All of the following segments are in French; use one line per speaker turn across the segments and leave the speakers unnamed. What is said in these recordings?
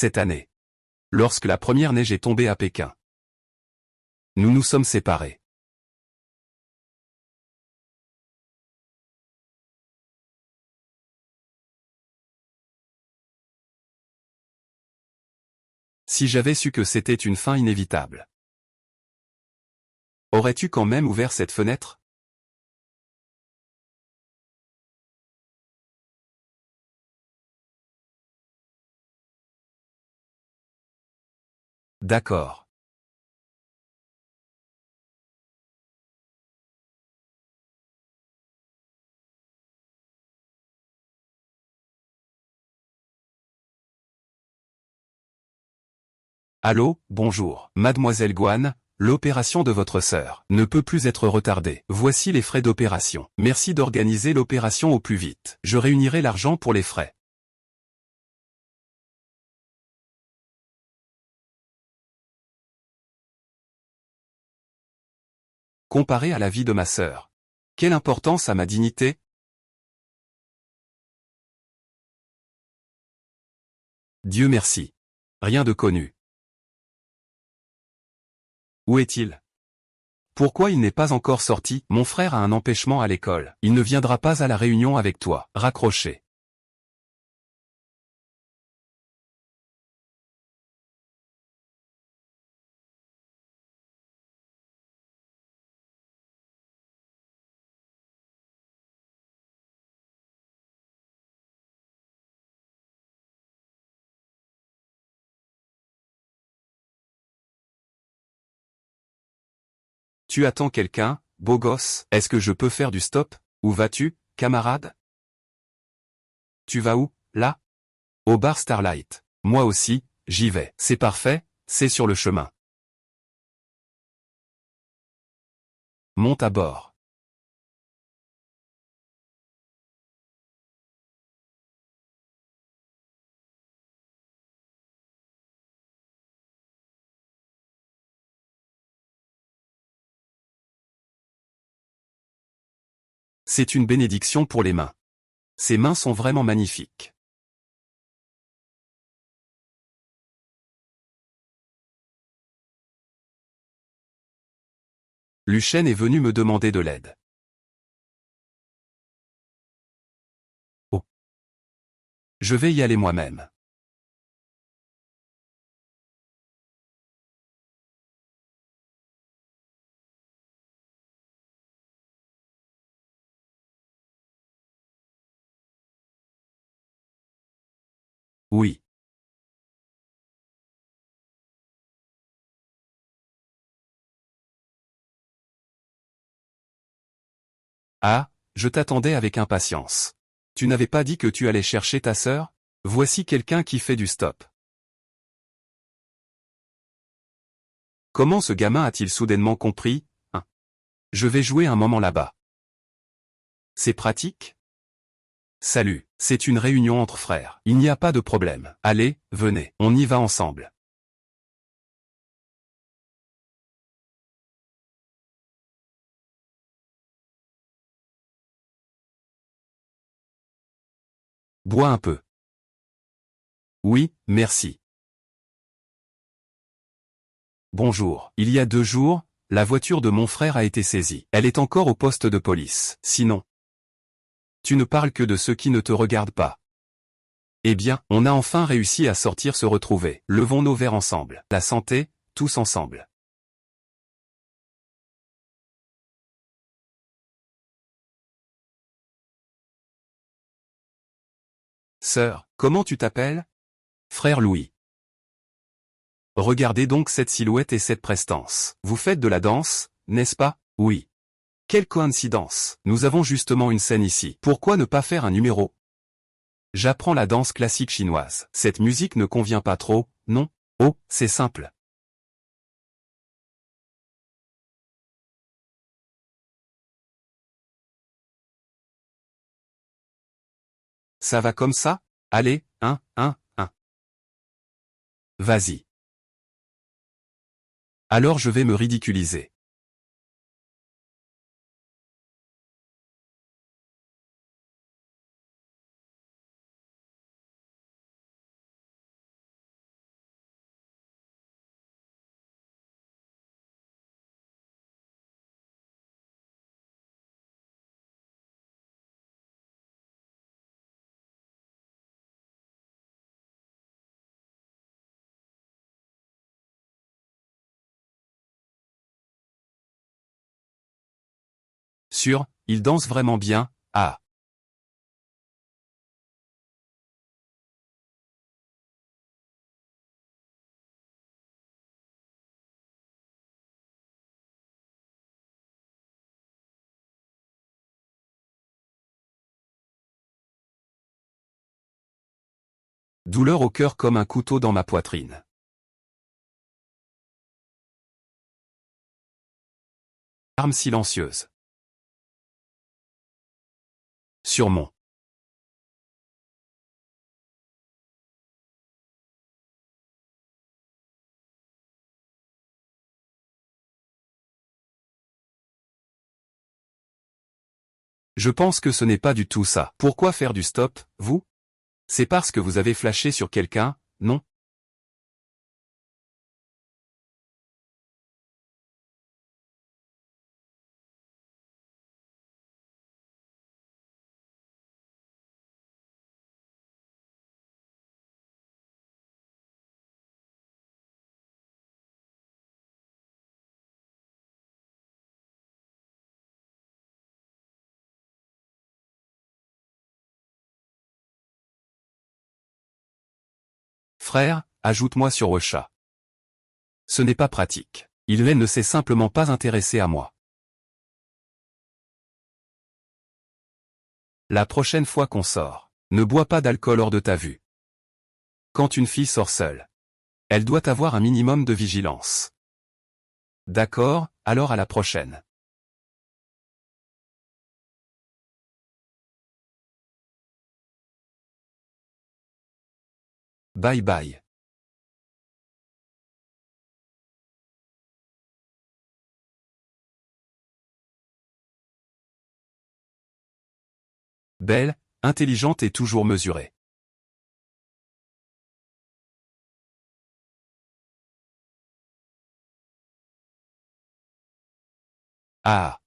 cette année. Lorsque la première neige est tombée à Pékin. Nous nous sommes séparés. Si j'avais su que c'était une fin inévitable. Aurais-tu quand même ouvert cette fenêtre? D'accord. Allô, bonjour. Mademoiselle Guan, l'opération de votre sœur ne peut plus être retardée. Voici les frais d'opération. Merci d'organiser l'opération au plus vite. Je réunirai l'argent pour les frais. Comparé à la vie de ma sœur. Quelle importance à ma dignité? Dieu merci. Rien de connu. Où est-il? Pourquoi il n'est pas encore sorti? Mon frère a un empêchement à l'école. Il ne viendra pas à la réunion avec toi. Raccroché. Tu attends quelqu'un, beau gosse? Est-ce que je peux faire du stop? Où vas-tu, camarade? Tu vas où, là? Au bar Starlight. Moi aussi, j'y vais. C'est parfait, c'est sur le chemin. Monte à bord. C'est une bénédiction pour les mains. Ces mains sont vraiment magnifiques. Lucien est venu me demander de l'aide. Oh. Je vais y aller moi-même. Oui. Ah, je t'attendais avec impatience. Tu n'avais pas dit que tu allais chercher ta sœur? Voici quelqu'un qui fait du stop. Comment ce gamin a-t-il soudainement compris? Hein. Je vais jouer un moment là-bas. C'est pratique? Salut, c'est une réunion entre frères. Il n'y a pas de problème. Allez, venez, on y va ensemble. Bois un peu. Oui, merci. Bonjour. Il y a 2 jours, la voiture de mon frère a été saisie. Elle est encore au poste de police. Sinon, tu ne parles que de ceux qui ne te regardent pas. Eh bien, on a enfin réussi à sortir se retrouver. Levons nos verres ensemble. La santé, tous ensemble. Sœur, comment tu t'appelles? Frère Louis. Regardez donc cette silhouette et cette prestance. Vous faites de la danse, n'est-ce pas? Oui. Quelle coïncidence. Nous avons justement une scène ici. Pourquoi ne pas faire un numéro? J'apprends la danse classique chinoise. Cette musique ne convient pas trop, non? Oh, c'est simple. Ça va comme ça? Allez, un. Vas-y. Alors je vais me ridiculiser. Sûr, il danse vraiment bien, ah. Douleur au cœur comme un couteau dans ma poitrine. Arme silencieuse. Sur mon. Je pense que ce n'est pas du tout ça. Pourquoi faire du stop, vous? C'est parce que vous avez flashé sur quelqu'un, non? Frère, ajoute-moi sur Ocha. Ce n'est pas pratique. Il ne s'est simplement pas intéressé à moi. La prochaine fois qu'on sort, ne bois pas d'alcool hors de ta vue. Quand une fille sort seule, elle doit avoir un minimum de vigilance. D'accord, alors à la prochaine. Bye bye. Belle, intelligente et toujours mesurée. Ah.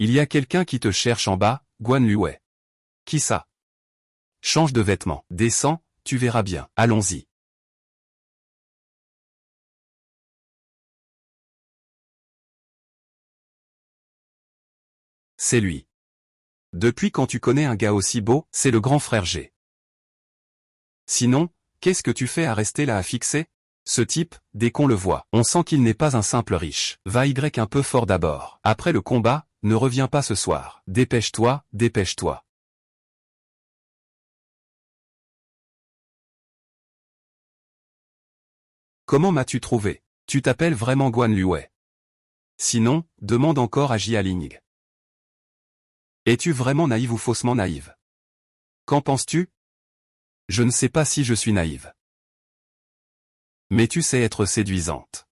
Il y a quelqu'un qui te cherche en bas, Guan Luwei. Qui ça? Change de vêtements. Descends, tu verras bien. Allons-y. C'est lui. Depuis quand tu connais un gars aussi beau, c'est le grand frère G. Sinon, qu'est-ce que tu fais à rester là à fixer? Ce type, dès qu'on le voit, on sent qu'il n'est pas un simple riche. Va Y un peu fort d'abord. Après le combat, ne reviens pas ce soir. Dépêche-toi, dépêche-toi. Comment m'as-tu trouvé? Tu t'appelles vraiment Guan Luwei. Sinon, demande encore à Jia Ling. Es-tu vraiment naïve ou faussement naïve? Qu'en penses-tu? Je ne sais pas si je suis naïve. Mais tu sais être séduisante.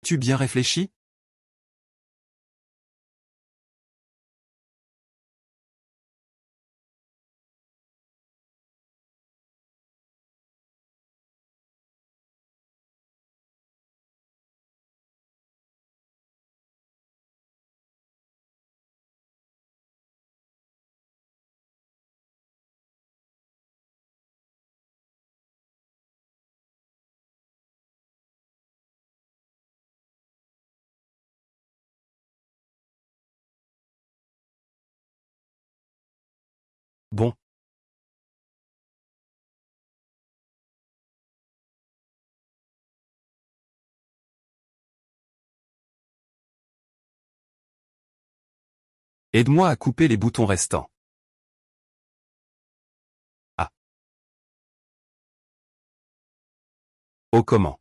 Tu bien réfléchi? Bon. Aide-moi à couper les boutons restants. Ah. Oh comment?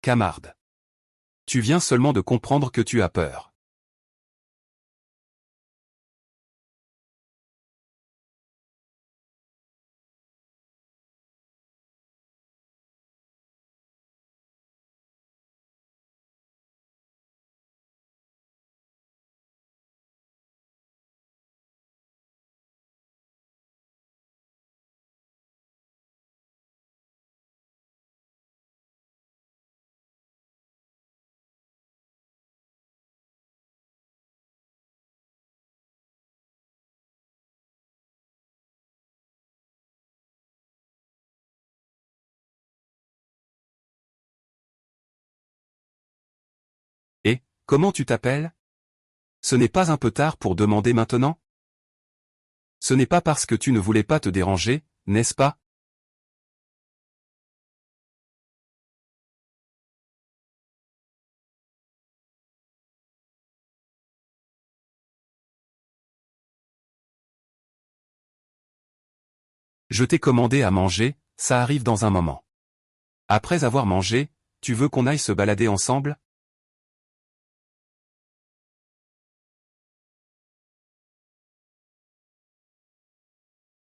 Camarde. Tu viens seulement de comprendre que tu as peur. Et, comment tu t'appelles? Ce n'est pas un peu tard pour demander maintenant? Ce n'est pas parce que tu ne voulais pas te déranger, n'est-ce pas? Je t'ai commandé à manger, ça arrive dans un moment. Après avoir mangé, tu veux qu'on aille se balader ensemble?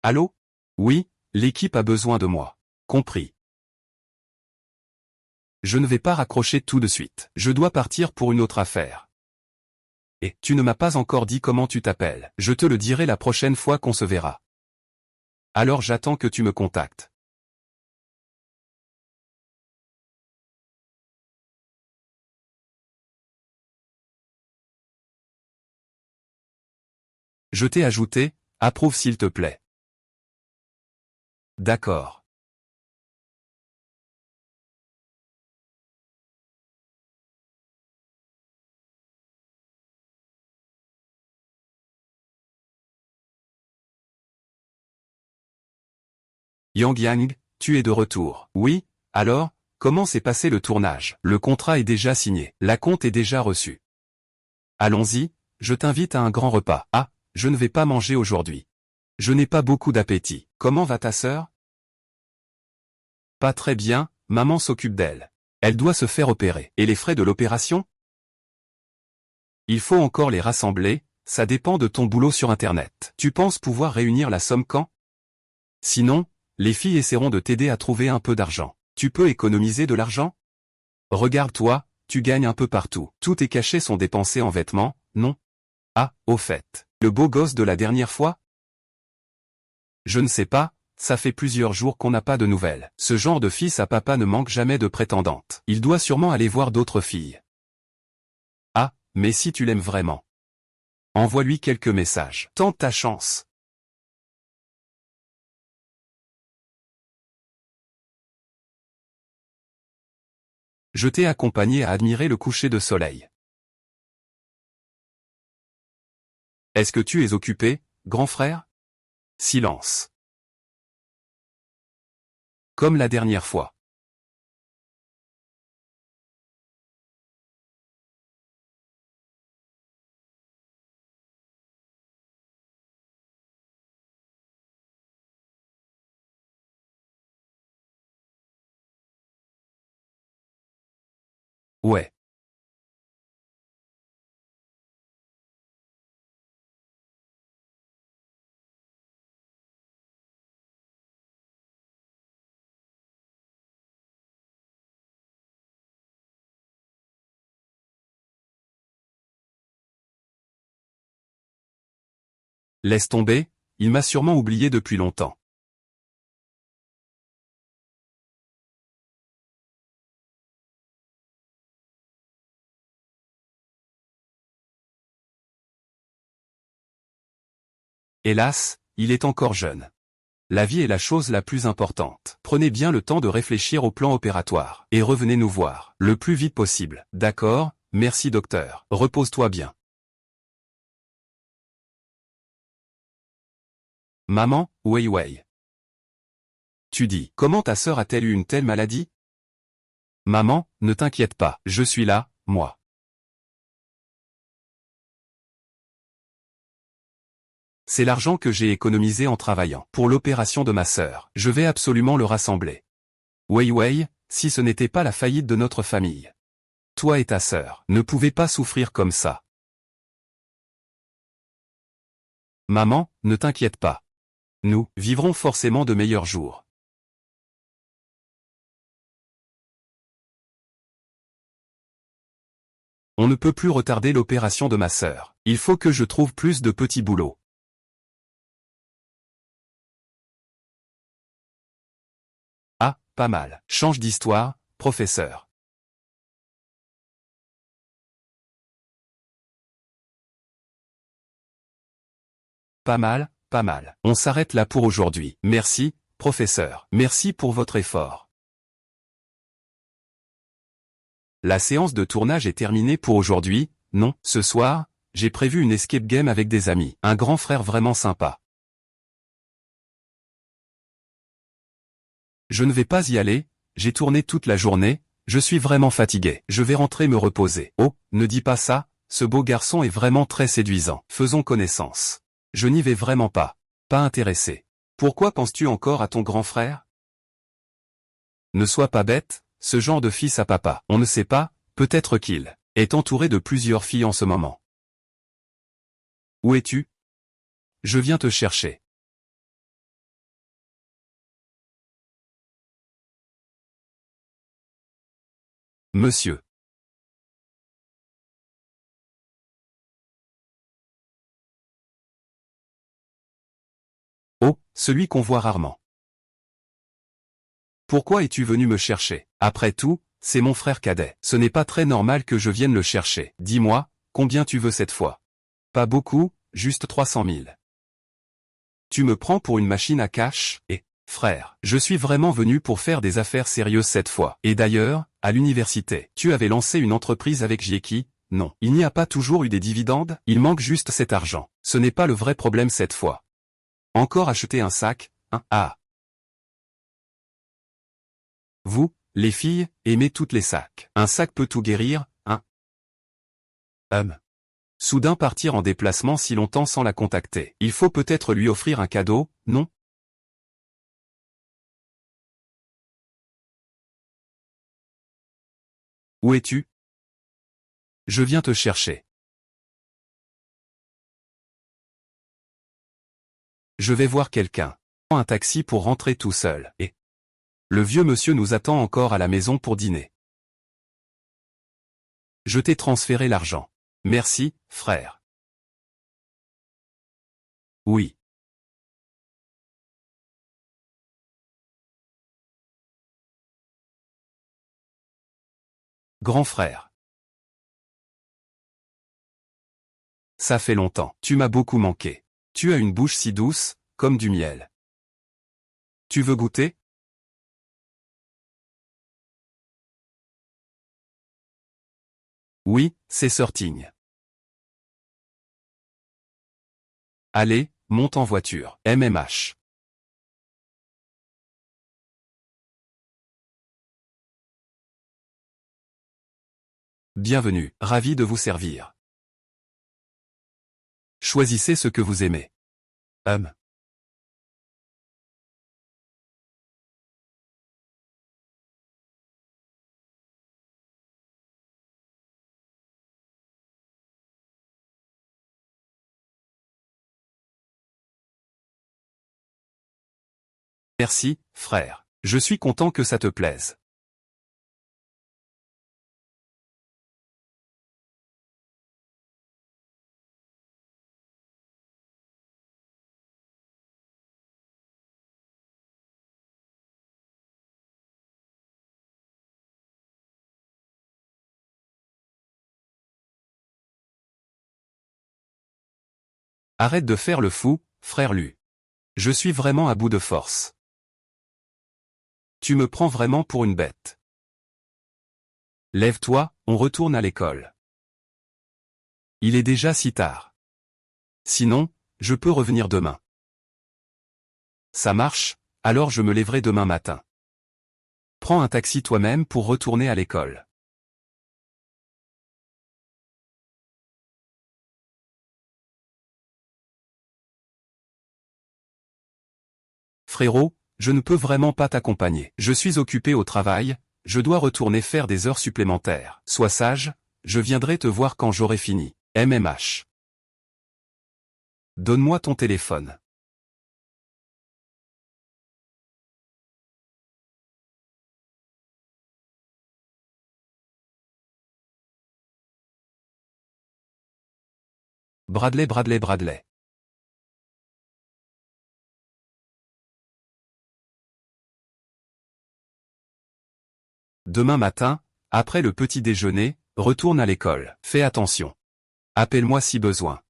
Allô? Oui, l'équipe a besoin de moi. Compris. Je ne vais pas raccrocher tout de suite. Je dois partir pour une autre affaire. Et tu ne m'as pas encore dit comment tu t'appelles. Je te le dirai la prochaine fois qu'on se verra. Alors j'attends que tu me contactes. Je t'ai ajouté, approuve s'il te plaît. D'accord. Yang Yang, tu es de retour. Oui, alors, comment s'est passé le tournage? Le contrat est déjà signé. La compte est déjà reçue. Allons-y, je t'invite à un grand repas. Ah, je ne vais pas manger aujourd'hui. Je n'ai pas beaucoup d'appétit. Comment va ta sœur? Pas très bien, maman s'occupe d'elle. Elle doit se faire opérer. Et les frais de l'opération? Il faut encore les rassembler, ça dépend de ton boulot sur Internet. Tu penses pouvoir réunir la somme quand? Sinon, les filles essaieront de t'aider à trouver un peu d'argent. Tu peux économiser de l'argent? Regarde-toi, tu gagnes un peu partout. Tous tes cachets sont dépensés en vêtements, non? Ah, au fait, le beau gosse de la dernière fois? Je ne sais pas, ça fait plusieurs jours qu'on n'a pas de nouvelles. Ce genre de fils à papa ne manque jamais de prétendantes. Il doit sûrement aller voir d'autres filles. Ah, mais si tu l'aimes vraiment. Envoie-lui quelques messages. Tente ta chance. Je t'ai accompagné à admirer le coucher de soleil. Est-ce que tu es occupé, grand frère? Silence. Comme la dernière fois. Ouais. Laisse tomber, il m'a sûrement oublié depuis longtemps. Hélas, il est encore jeune. La vie est la chose la plus importante. Prenez bien le temps de réfléchir au plan opératoire, et revenez nous voir, le plus vite possible. D'accord, merci docteur. Repose-toi bien. Maman, Wei Wei. Tu dis, comment ta sœur a-t-elle eu une telle maladie? Maman, ne t'inquiète pas, je suis là, moi. C'est l'argent que j'ai économisé en travaillant pour l'opération de ma sœur. Je vais absolument le rassembler. Wei Wei, si ce n'était pas la faillite de notre famille. Toi et ta sœur ne pouvez pas souffrir comme ça. Maman, ne t'inquiète pas. Nous vivrons forcément de meilleurs jours. On ne peut plus retarder l'opération de ma sœur. Il faut que je trouve plus de petits boulots. Ah, pas mal. Change d'histoire, professeur. Pas mal, pas mal. On s'arrête là pour aujourd'hui. Merci, professeur. Merci pour votre effort. La séance de tournage est terminée pour aujourd'hui. Non, ce soir, j'ai prévu une escape game avec des amis. Un grand frère vraiment sympa. Je ne vais pas y aller, j'ai tourné toute la journée, je suis vraiment fatigué. Je vais rentrer me reposer. Oh, ne dis pas ça, ce beau garçon est vraiment très séduisant. Faisons connaissance. Je n'y vais vraiment pas. Pas intéressé. Pourquoi penses-tu encore à ton grand frère? Ne sois pas bête, ce genre de fils à papa. On ne sait pas, peut-être qu'il est entouré de plusieurs filles en ce moment. Où es-tu? Je viens te chercher. Monsieur. Oh, celui qu'on voit rarement. Pourquoi es-tu venu me chercher? Après tout, c'est mon frère cadet. Ce n'est pas très normal que je vienne le chercher. Dis-moi, combien tu veux cette fois? Pas beaucoup, juste 300 000. Tu me prends pour une machine à cash? Frère, je suis vraiment venu pour faire des affaires sérieuses cette fois. Et d'ailleurs, à l'université, tu avais lancé une entreprise avec Jieki? Non. Il n'y a pas toujours eu des dividendes? Il manque juste cet argent. Ce n'est pas le vrai problème cette fois. Encore acheter un sac? Ah. Vous, les filles, aimez toutes les sacs. Un sac peut tout guérir, hein? Soudain partir en déplacement si longtemps sans la contacter. Il faut peut-être lui offrir un cadeau, non? Où es-tu? Je viens te chercher. Je vais voir quelqu'un. Prends un taxi pour rentrer tout seul. Et le vieux monsieur nous attend encore à la maison pour dîner. Je t'ai transféré l'argent. Merci, frère. Oui. Grand frère. Ça fait longtemps. Tu m'as beaucoup manqué. Tu as une bouche si douce, comme du miel. Tu veux goûter? Oui, c'est Sorting. Allez, monte en voiture. MMH. Bienvenue, ravi de vous servir. Choisissez ce que vous aimez. Merci, frère. Je suis content que ça te plaise. Arrête de faire le fou, frère Lu. Je suis vraiment à bout de force. Tu me prends vraiment pour une bête. Lève-toi, on retourne à l'école. Il est déjà si tard. Sinon, je peux revenir demain. Ça marche, alors je me lèverai demain matin. Prends un taxi toi-même pour retourner à l'école. Frérot, je ne peux vraiment pas t'accompagner. Je suis occupé au travail, je dois retourner faire des heures supplémentaires. Sois sage, je viendrai te voir quand j'aurai fini. MMH. Donne-moi ton téléphone. Bradley. Demain matin, après le petit déjeuner, retourne à l'école. Fais attention. Appelle-moi si besoin.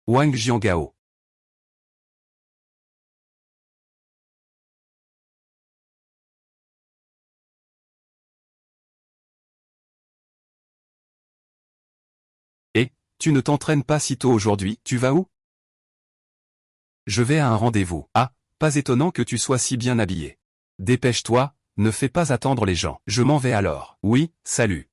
Wang Jiangao. Et, tu ne t'entraînes pas si tôt aujourd'hui, tu vas où? Je vais à un rendez-vous. Ah, pas étonnant que tu sois si bien habillé. Dépêche-toi, ne fais pas attendre les gens. Je m'en vais alors. Oui, salut.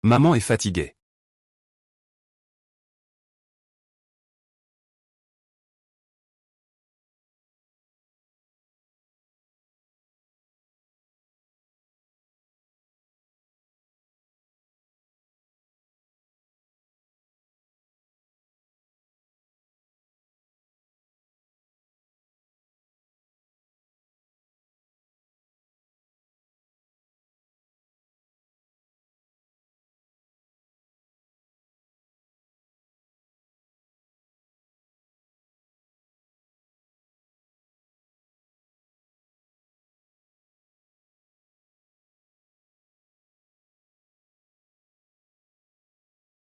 Maman est fatiguée.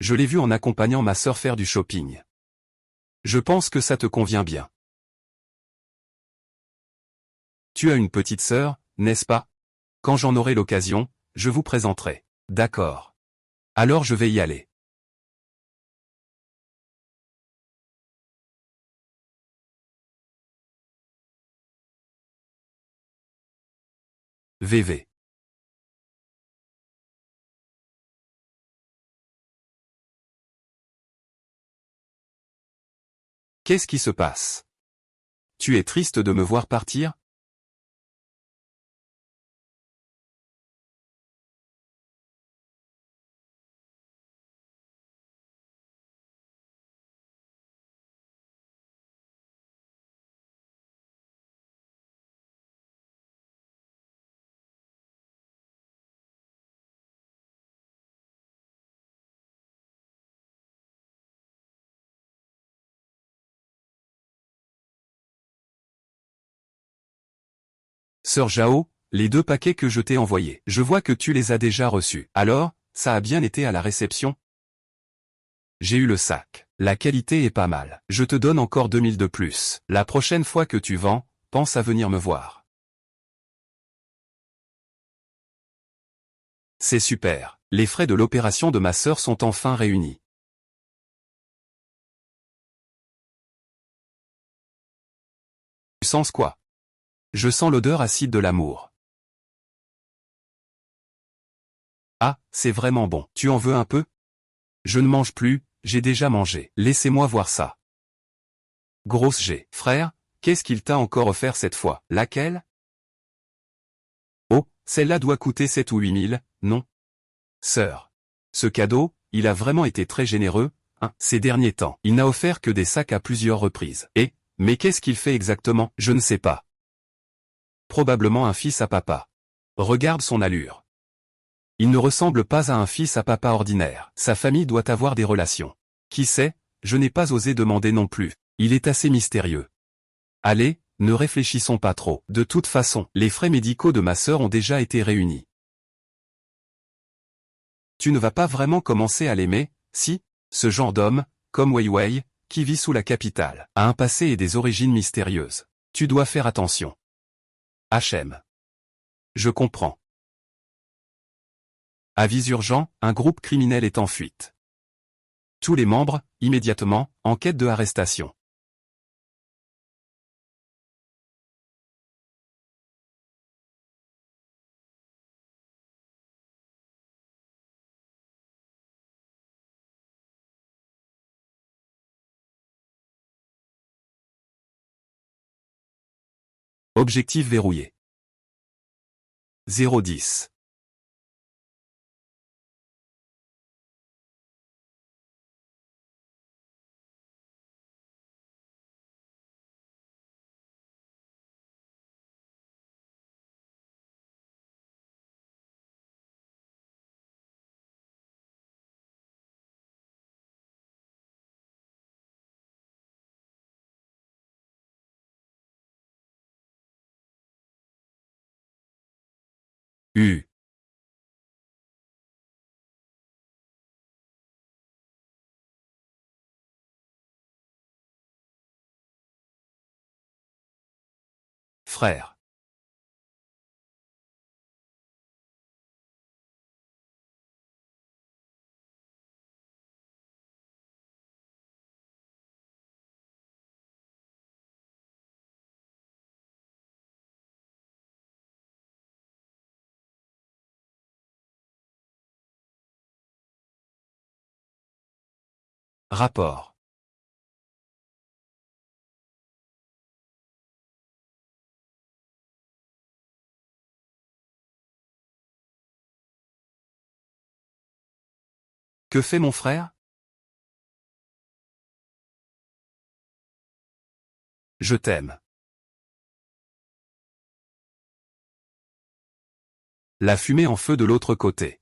Je l'ai vue en accompagnant ma sœur faire du shopping. Je pense que ça te convient bien. Tu as une petite sœur, n'est-ce pas? Quand j'en aurai l'occasion, je vous présenterai. D'accord. Alors je vais y aller. VV. Qu'est-ce qui se passe? Tu es triste de me voir partir? Sœur Jao, les 2 paquets que je t'ai envoyés. Je vois que tu les as déjà reçus. Alors, ça a bien été à la réception? J'ai eu le sac. La qualité est pas mal. Je te donne encore 2000 de plus. La prochaine fois que tu vends, pense à venir me voir. C'est super. Les frais de l'opération de ma sœur sont enfin réunis. Tu sens quoi? Je sens l'odeur acide de l'amour. Ah, c'est vraiment bon. Tu en veux un peu? Je ne mange plus, j'ai déjà mangé. Laissez-moi voir ça. Grosse G. Frère, qu'est-ce qu'il t'a encore offert cette fois? Laquelle? Oh, Celle-là doit coûter 7 ou 8 000, non? Sœur. Ce cadeau, il a vraiment été très généreux, hein, ces derniers temps. Il n'a offert que des sacs à plusieurs reprises. Mais qu'est-ce qu'il fait exactement? Je ne sais pas. Probablement un fils à papa. Regarde son allure. Il ne ressemble pas à un fils à papa ordinaire. Sa famille doit avoir des relations. Qui sait? Je n'ai pas osé demander non plus. Il est assez mystérieux. Allez, ne réfléchissons pas trop. De toute façon, les frais médicaux de ma sœur ont déjà été réunis. Tu ne vas pas vraiment commencer à l'aimer, si? Ce genre d'homme, comme Wei Wei, qui vit sous la capitale, a un passé et des origines mystérieuses. Tu dois faire attention. HM. Je comprends. Avis urgent, un groupe criminel est en fuite. Tous les membres, immédiatement, en quête de arrestation. Objectif verrouillé. 010. U. Frère. Rapport. Que fait mon frère? Je t'aime. La fumée en feu de l'autre côté.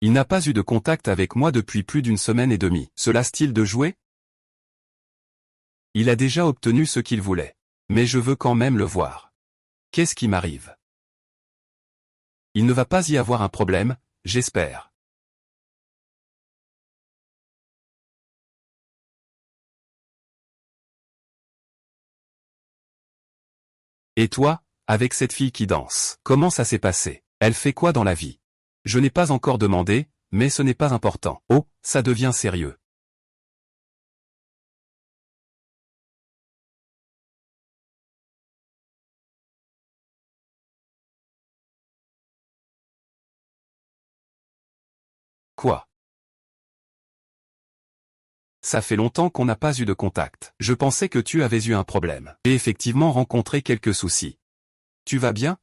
Il n'a pas eu de contact avec moi depuis plus d'une semaine et demie. Cela style de jouer? Il a déjà obtenu ce qu'il voulait. Mais je veux quand même le voir. Qu'est-ce qui m'arrive? Il ne va pas y avoir un problème, j'espère. Et toi, avec cette fille qui danse, comment ça s'est passé? Elle fait quoi dans la vie? Je n'ai pas encore demandé, mais ce n'est pas important. Oh, ça devient sérieux. Quoi? Ça fait longtemps qu'on n'a pas eu de contact. Je pensais que tu avais eu un problème. J'ai effectivement rencontré quelques soucis. Tu vas bien?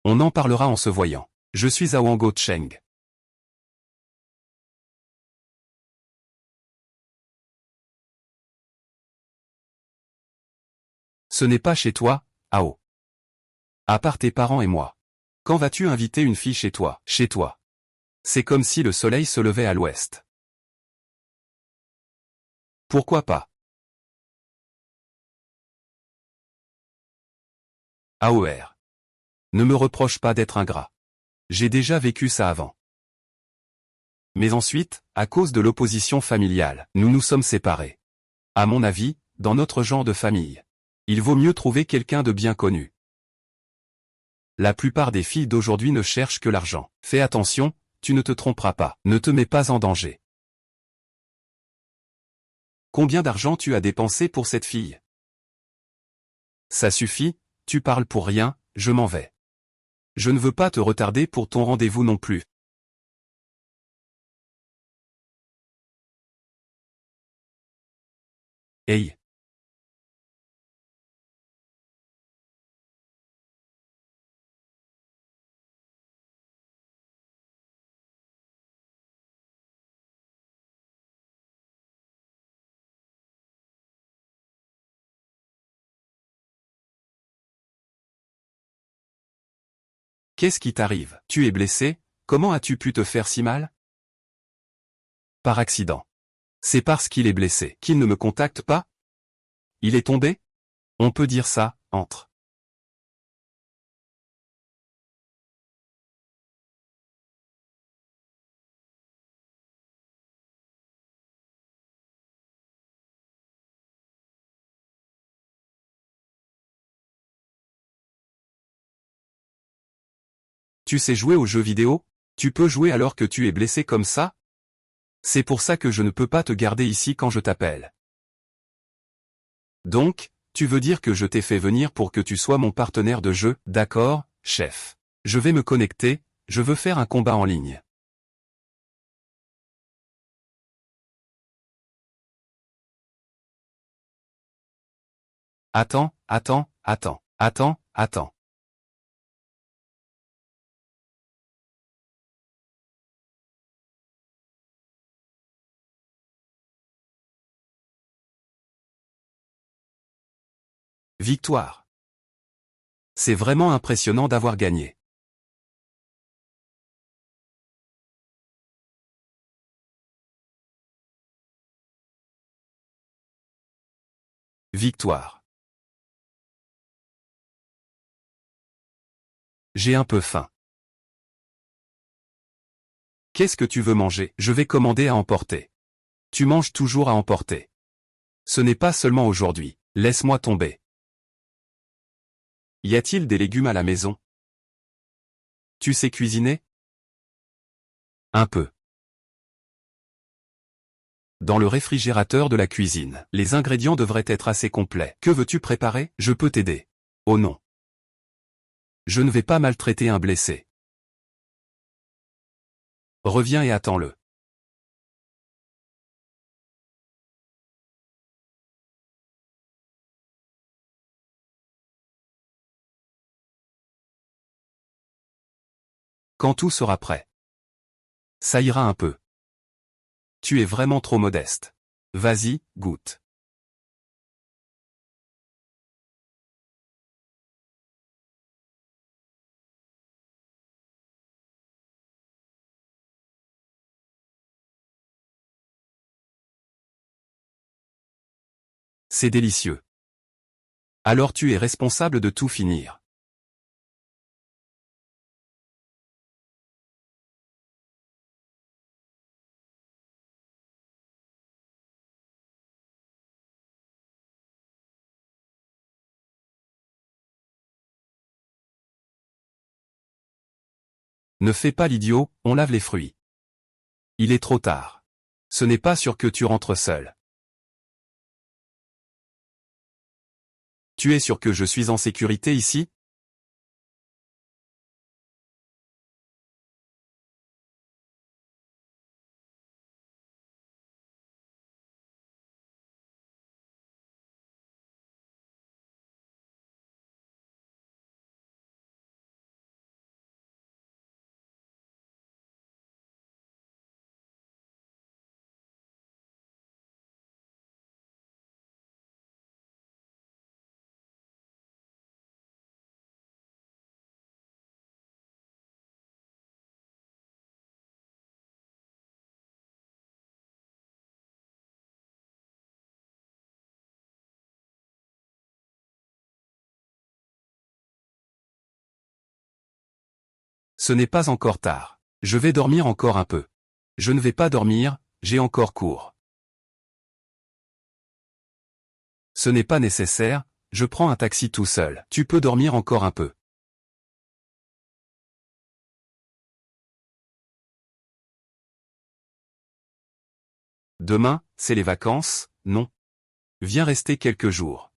On en parlera en se voyant. Je suis à Wango Cheng. Ce n'est pas chez toi, Ao. À part tes parents et moi. Quand vas-tu inviter une fille chez toi? Chez toi. C'est comme si le soleil se levait à l'ouest. Pourquoi pas? AOR. Ne me reproche pas d'être ingrat. J'ai déjà vécu ça avant. Mais ensuite, à cause de l'opposition familiale, nous nous sommes séparés. À mon avis, dans notre genre de famille, il vaut mieux trouver quelqu'un de bien connu. La plupart des filles d'aujourd'hui ne cherchent que l'argent. Fais attention, tu ne te tromperas pas. Ne te mets pas en danger. Combien d'argent tu as dépensé pour cette fille? Ça suffit, tu parles pour rien, je m'en vais. Je ne veux pas te retarder pour ton rendez-vous non plus. Hey. Qu'est-ce qui t'arrive? Tu es blessé? Comment as-tu pu te faire si mal? Par accident. C'est parce qu'il est blessé qu'il ne me contacte pas? Il est tombé? On peut dire ça, entre. Tu sais jouer aux jeux vidéo? Tu peux jouer alors que tu es blessé comme ça? C'est pour ça que je ne peux pas te garder ici quand je t'appelle. Donc, tu veux dire que je t'ai fait venir pour que tu sois mon partenaire de jeu? D'accord, chef. Je vais me connecter, je veux faire un combat en ligne. Attends, attends, attends, attends, attends. Victoire. C'est vraiment impressionnant d'avoir gagné. Victoire. J'ai un peu faim. Qu'est-ce que tu veux manger? Je vais commander à emporter. Tu manges toujours à emporter. Ce n'est pas seulement aujourd'hui. Laisse-moi tomber. Y a-t-il des légumes à la maison? Tu sais cuisiner? Un peu. Dans le réfrigérateur de la cuisine, les ingrédients devraient être assez complets. Que veux-tu préparer? Je peux t'aider. Oh non. Je ne vais pas maltraiter un blessé. Reviens et attends-le. Quand tout sera prêt. Ça ira un peu. Tu es vraiment trop modeste. Vas-y, goûte. C'est délicieux. Alors tu es responsable de tout finir. Ne fais pas l'idiot, on lave les fruits. Il est trop tard. Ce n'est pas sûr que tu rentres seul. Tu es sûr que je suis en sécurité ici? Ce n'est pas encore tard. Je vais dormir encore un peu. Je ne vais pas dormir, j'ai encore cours. Ce n'est pas nécessaire, je prends un taxi tout seul. Tu peux dormir encore un peu. Demain, c'est les vacances, non? Viens rester quelques jours.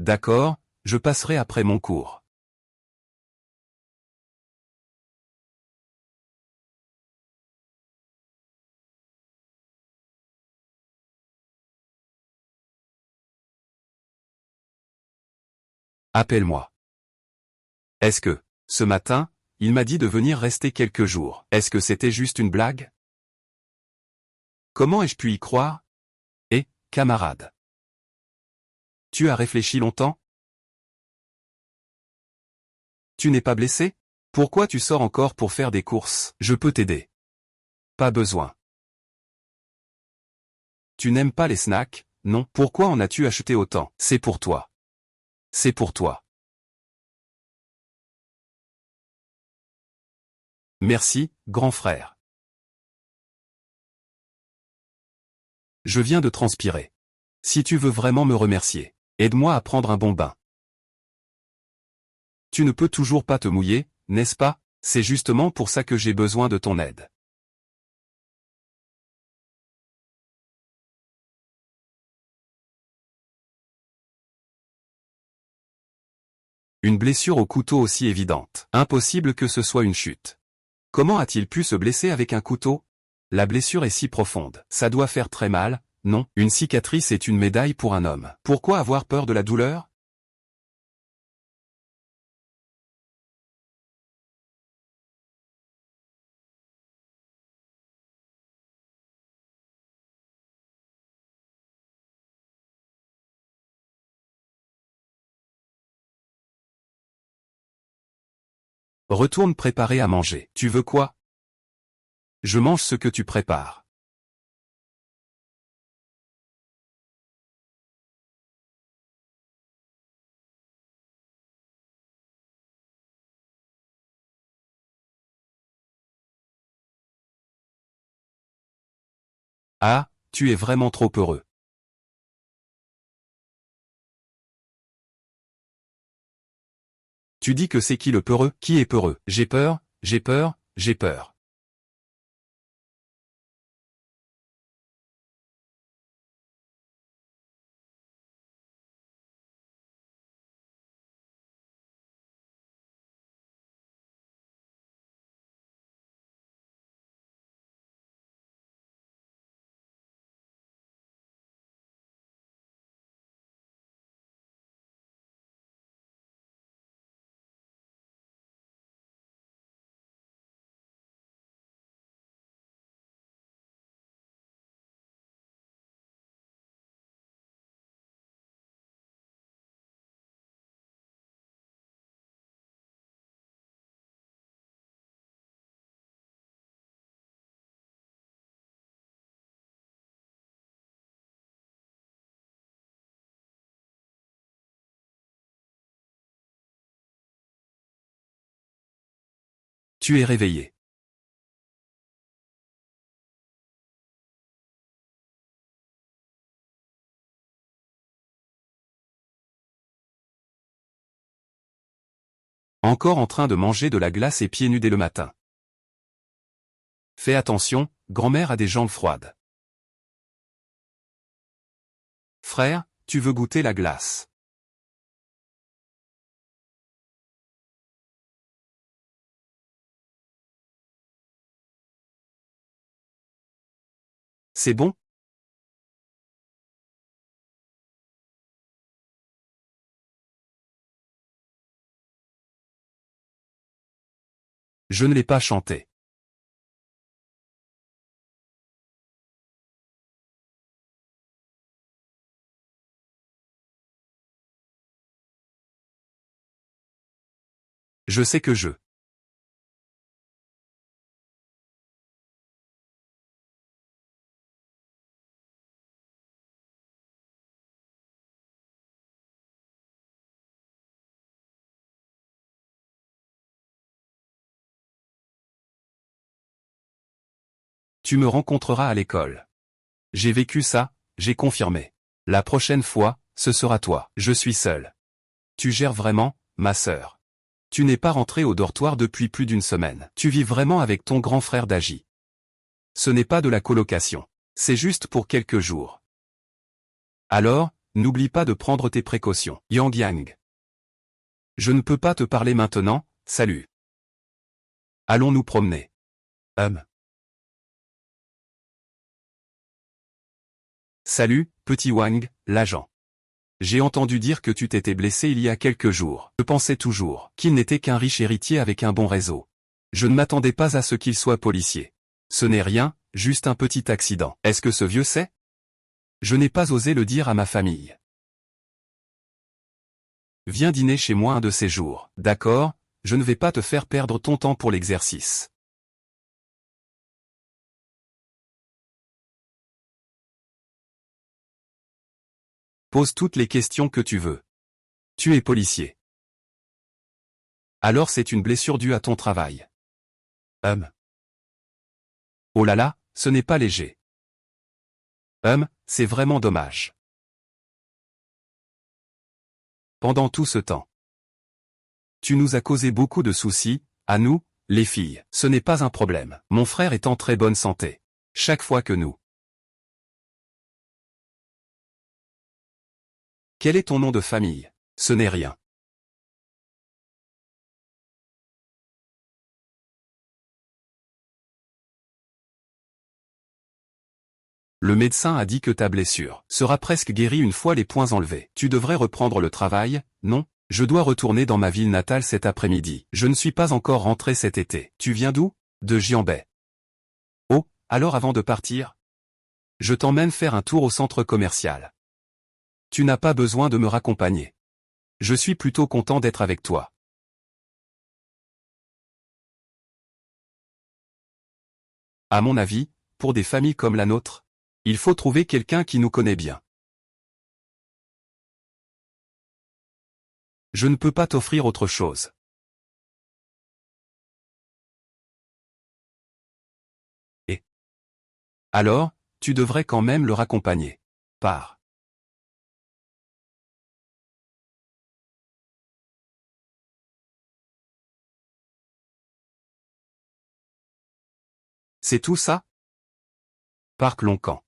D'accord, je passerai après mon cours. Appelle-moi. Est-ce que, ce matin, il m'a dit de venir rester quelques jours. Est-ce que c'était juste une blague? Comment ai-je pu y croire? Eh, camarade. Tu as réfléchi longtemps? Tu n'es pas blessé? Pourquoi tu sors encore pour faire des courses? Je peux t'aider. Pas besoin. Tu n'aimes pas les snacks, non? Pourquoi en as-tu acheté autant? C'est pour toi. C'est pour toi. Merci, grand frère. Je viens de transpirer. Si tu veux vraiment me remercier, aide-moi à prendre un bon bain. Tu ne peux toujours pas te mouiller, n'est-ce pas? C'est justement pour ça que j'ai besoin de ton aide. Une blessure au couteau aussi évidente. Impossible que ce soit une chute. Comment a-t-il pu se blesser avec un couteau? La blessure est si profonde. Ça doit faire très mal, non? Une cicatrice est une médaille pour un homme. Pourquoi avoir peur de la douleur? Retourne préparer à manger. Tu veux quoi? Je mange ce que tu prépares. Ah, tu es vraiment trop heureux. Tu dis que c'est qui le peureux? Qui est peureux? J'ai peur, j'ai peur, j'ai peur. Tu es réveillé. Encore en train de manger de la glace et pieds nus dès le matin. Fais attention, grand-mère a des jambes froides. Frère, tu veux goûter la glace? C'est bon? Je ne l'ai pas chanté. Je sais que je. Tu me rencontreras à l'école. J'ai vécu ça, j'ai confirmé. La prochaine fois, ce sera toi. Je suis seul. Tu gères vraiment, ma sœur. Tu n'es pas rentré au dortoir depuis plus d'une semaine. Tu vis vraiment avec ton grand frère d'Agi. Ce n'est pas de la colocation. C'est juste pour quelques jours. Alors, n'oublie pas de prendre tes précautions. Yang Yang. Je ne peux pas te parler maintenant, salut. Allons nous promener. Salut, petit Wang, l'agent. J'ai entendu dire que tu t'étais blessé il y a quelques jours. Je pensais toujours qu'il n'était qu'un riche héritier avec un bon réseau. Je ne m'attendais pas à ce qu'il soit policier. Ce n'est rien, juste un petit accident. Est-ce que ce vieux sait? Je n'ai pas osé le dire à ma famille. Viens dîner chez moi un de ces jours. D'accord, je ne vais pas te faire perdre ton temps pour l'exercice. Pose toutes les questions que tu veux. Tu es policier. Alors c'est une blessure due à ton travail. Oh là là, ce n'est pas léger. C'est vraiment dommage. Pendant tout ce temps, tu nous as causé beaucoup de soucis, à nous, les filles. Ce n'est pas un problème. Mon frère est en très bonne santé. Chaque fois que nous... Quel est ton nom de famille? Ce n'est rien. Le médecin a dit que ta blessure sera presque guérie une fois les points enlevés. Tu devrais reprendre le travail, non? Je dois retourner dans ma ville natale cet après-midi. Je ne suis pas encore rentré cet été. Tu viens d'où? De Giambay. Oh, alors avant de partir, je t'emmène faire un tour au centre commercial. Tu n'as pas besoin de me raccompagner. Je suis plutôt content d'être avec toi. À mon avis, pour des familles comme la nôtre, il faut trouver quelqu'un qui nous connaît bien. Je ne peux pas t'offrir autre chose. Et alors, tu devrais quand même le raccompagner. Pars. C'est tout ça? Parc Loncan.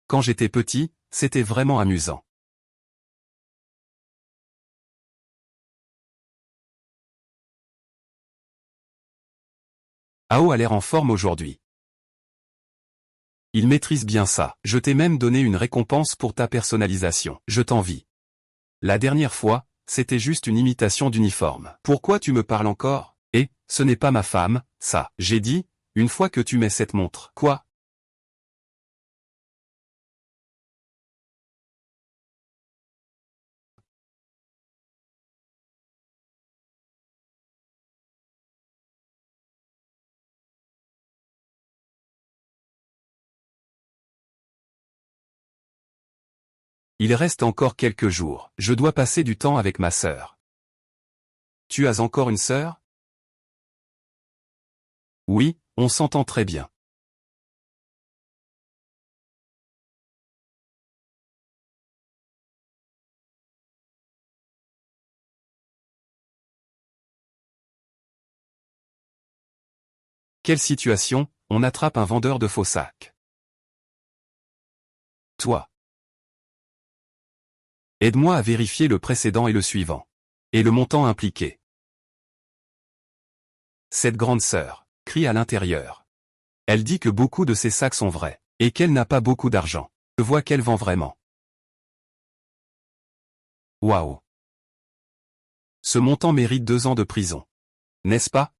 Quand j'étais petit, c'était vraiment amusant. Ao a l'air en forme aujourd'hui. Il maîtrise bien ça. Je t'ai même donné une récompense pour ta personnalisation. Je t'envie. La dernière fois, c'était juste une imitation d'uniforme. Pourquoi tu me parles encore? Et, ce n'est pas ma femme, ça. J'ai dit, une fois que tu mets cette montre. Quoi? Il reste encore quelques jours. Je dois passer du temps avec ma sœur. Tu as encore une sœur? Oui, on s'entend très bien. Quelle situation? On attrape un vendeur de faux sacs. Toi. Aide-moi à vérifier le précédent et le suivant. Et le montant impliqué. Cette grande sœur crie à l'intérieur. Elle dit que beaucoup de ces sacs sont vrais, et qu'elle n'a pas beaucoup d'argent. Je vois qu'elle vend vraiment. Waouh! Ce montant mérite 2 ans de prison. N'est-ce pas?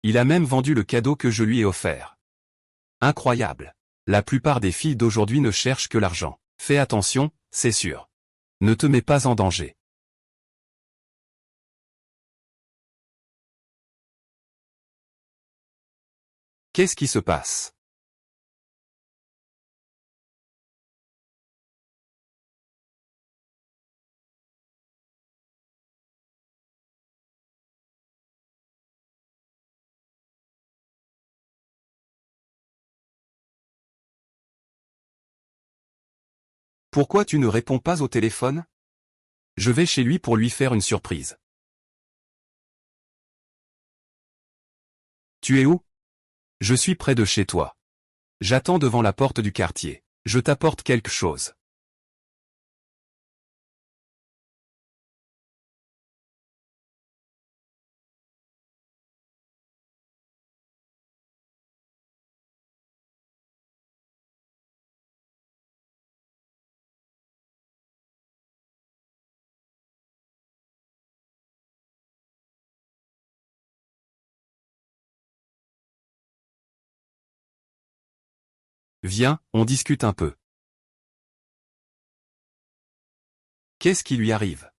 Il a même vendu le cadeau que je lui ai offert. Incroyable. La plupart des filles d'aujourd'hui ne cherchent que l'argent. Fais attention, c'est sûr. Ne te mets pas en danger. Qu'est-ce qui se passe? Pourquoi tu ne réponds pas au téléphone? Je vais chez lui pour lui faire une surprise. Tu es où? Je suis près de chez toi. J'attends devant la porte du quartier. Je t'apporte quelque chose. Viens, on discute un peu. Qu'est-ce qui lui arrive?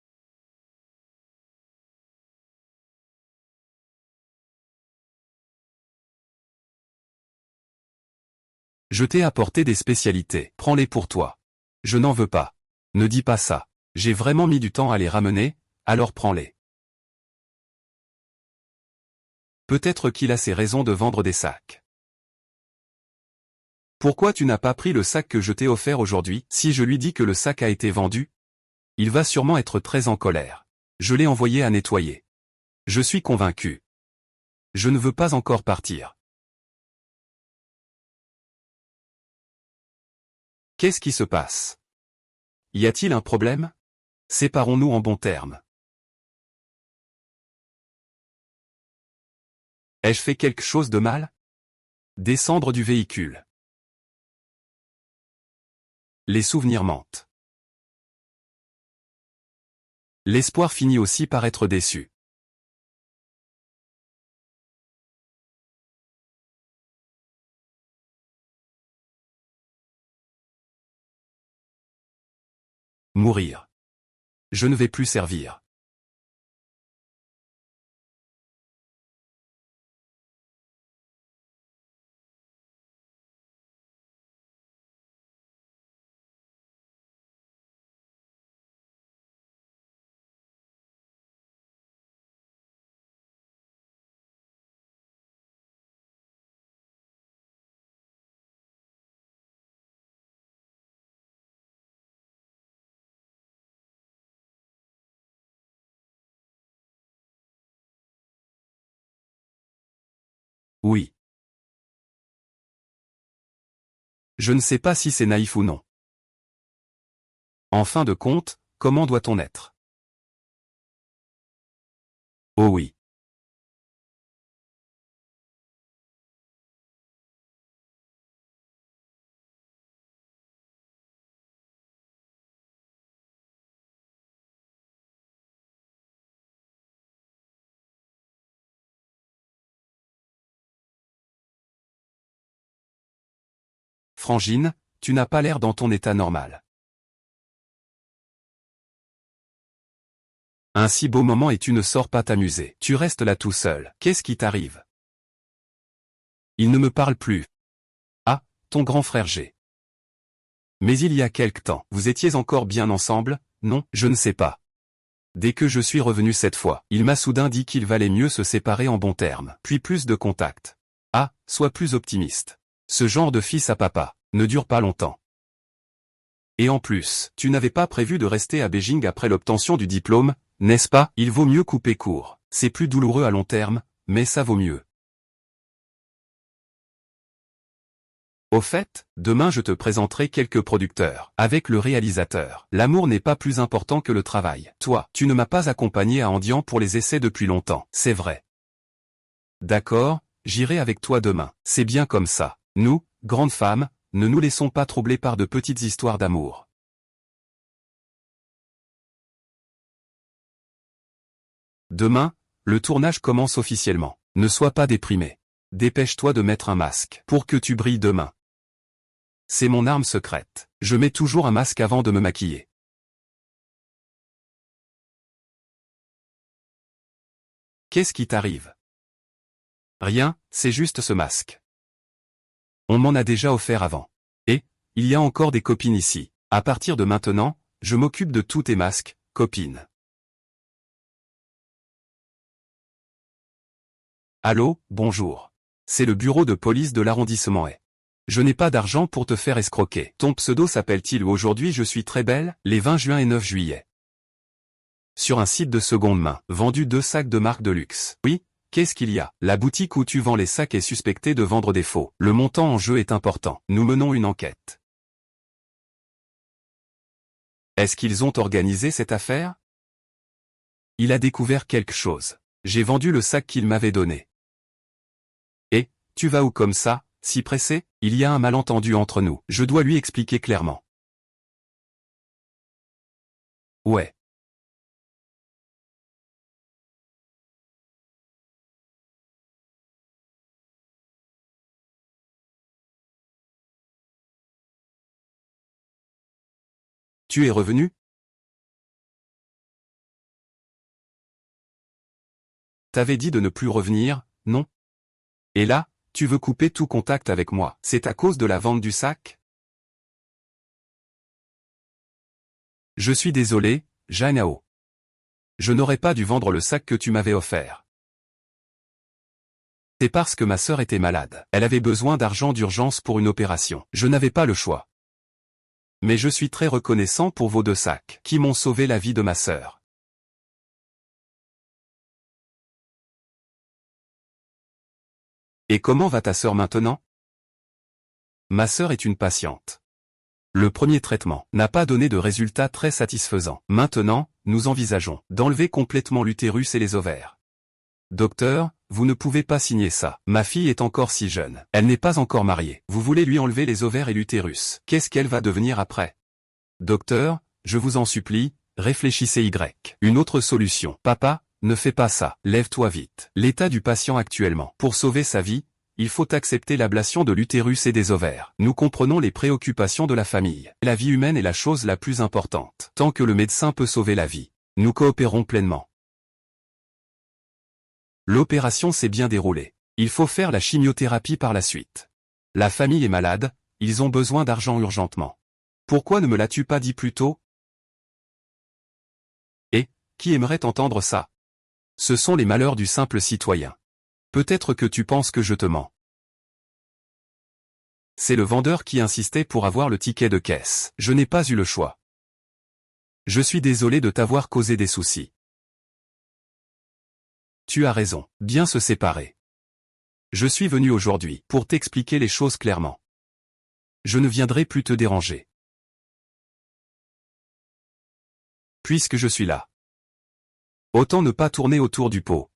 Je t'ai apporté des spécialités, prends-les pour toi. Je n'en veux pas. Ne dis pas ça. J'ai vraiment mis du temps à les ramener, alors prends-les. Peut-être qu'il a ses raisons de vendre des sacs. Pourquoi tu n'as pas pris le sac que je t'ai offert aujourd'hui? Si je lui dis que le sac a été vendu, il va sûrement être très en colère. Je l'ai envoyé à nettoyer. Je suis convaincu. Je ne veux pas encore partir. Qu'est-ce qui se passe? Y a-t-il un problème? Séparons-nous en bons termes. Ai-je fait quelque chose de mal? Descendre du véhicule. Les souvenirs mentent. L'espoir finit aussi par être déçu. Mourir. Je ne vais plus servir. Oui. Je ne sais pas si c'est naïf ou non. En fin de compte, comment doit-on être? Oh oui. Frangine, tu n'as pas l'air dans ton état normal. Un si beau moment et tu ne sors pas t'amuser. Tu restes là tout seul. Qu'est-ce qui t'arrive? Il ne me parle plus. Ah, ton grand frère G. Mais il y a quelque temps, vous étiez encore bien ensemble? Non, je ne sais pas. Dès que je suis revenu cette fois, il m'a soudain dit qu'il valait mieux se séparer en bons termes, puis plus de contact. Ah, sois plus optimiste. Ce genre de fils à papa ne dure pas longtemps. Et en plus, tu n'avais pas prévu de rester à Beijing après l'obtention du diplôme, n'est-ce pas? Il vaut mieux couper court. C'est plus douloureux à long terme, mais ça vaut mieux. Au fait, demain je te présenterai quelques producteurs, avec le réalisateur. L'amour n'est pas plus important que le travail. Toi, tu ne m'as pas accompagné à Andian pour les essais depuis longtemps, c'est vrai. D'accord, j'irai avec toi demain. C'est bien comme ça. Nous, grandes femmes, ne nous laissons pas troubler par de petites histoires d'amour. Demain, le tournage commence officiellement. Ne sois pas déprimé. Dépêche-toi de mettre un masque pour que tu brilles demain. C'est mon arme secrète. Je mets toujours un masque avant de me maquiller. Qu'est-ce qui t'arrive? Rien, c'est juste ce masque. On m'en a déjà offert avant. Et, il y a encore des copines ici. À partir de maintenant, je m'occupe de tous tes masques, copine. Allô, bonjour. C'est le bureau de police de l'arrondissement est. Je n'ai pas d'argent pour te faire escroquer. Ton pseudo s'appelle-t-il Aujourd'hui je suis très belle, les 20 juin et 9 juillet. Sur un site de seconde main, vendu 2 sacs de marque de luxe. Oui, Qu'est-ce qu'il y a? La boutique où tu vends les sacs est suspectée de vendre des faux. Le montant en jeu est important. Nous menons une enquête. Est-ce qu'ils ont organisé cette affaire? Il a découvert quelque chose. J'ai vendu le sac qu'il m'avait donné. Et, tu vas où comme ça, si pressé? Il y a un malentendu entre nous. Je dois lui expliquer clairement. Ouais. Tu es revenu? T'avais dit de ne plus revenir, non? Et là, tu veux couper tout contact avec moi. C'est à cause de la vente du sac? Je suis désolé, Janao. Je n'aurais pas dû vendre le sac que tu m'avais offert. C'est parce que ma sœur était malade. Elle avait besoin d'argent d'urgence pour une opération. Je n'avais pas le choix. Mais je suis très reconnaissant pour vos 2 sacs, qui m'ont sauvé la vie de ma sœur. Et comment va ta sœur maintenant? Ma sœur est une patiente. Le premier traitement n'a pas donné de résultats très satisfaisants. Maintenant, nous envisageons d'enlever complètement l'utérus et les ovaires. Docteur, vous ne pouvez pas signer ça. Ma fille est encore si jeune. Elle n'est pas encore mariée. Vous voulez lui enlever les ovaires et l'utérus. Qu'est-ce qu'elle va devenir après? Docteur, je vous en supplie, réfléchissez Une autre solution. Papa, ne fais pas ça. Lève-toi vite. L'état du patient actuellement. Pour sauver sa vie, il faut accepter l'ablation de l'utérus et des ovaires. Nous comprenons les préoccupations de la famille. La vie humaine est la chose la plus importante. Tant que le médecin peut sauver la vie, nous coopérons pleinement. L'opération s'est bien déroulée. Il faut faire la chimiothérapie par la suite. La famille est malade, ils ont besoin d'argent urgentement. Pourquoi ne me l'as-tu pas dit plus tôt? Et, qui aimerait entendre ça? Ce sont les malheurs du simple citoyen. Peut-être que tu penses que je te mens. C'est le vendeur qui insistait pour avoir le ticket de caisse. Je n'ai pas eu le choix. Je suis désolé de t'avoir causé des soucis. Tu as raison, bien se séparer. Je suis venu aujourd'hui pour t'expliquer les choses clairement. Je ne viendrai plus te déranger. Puisque je suis là. Autant ne pas tourner autour du pot.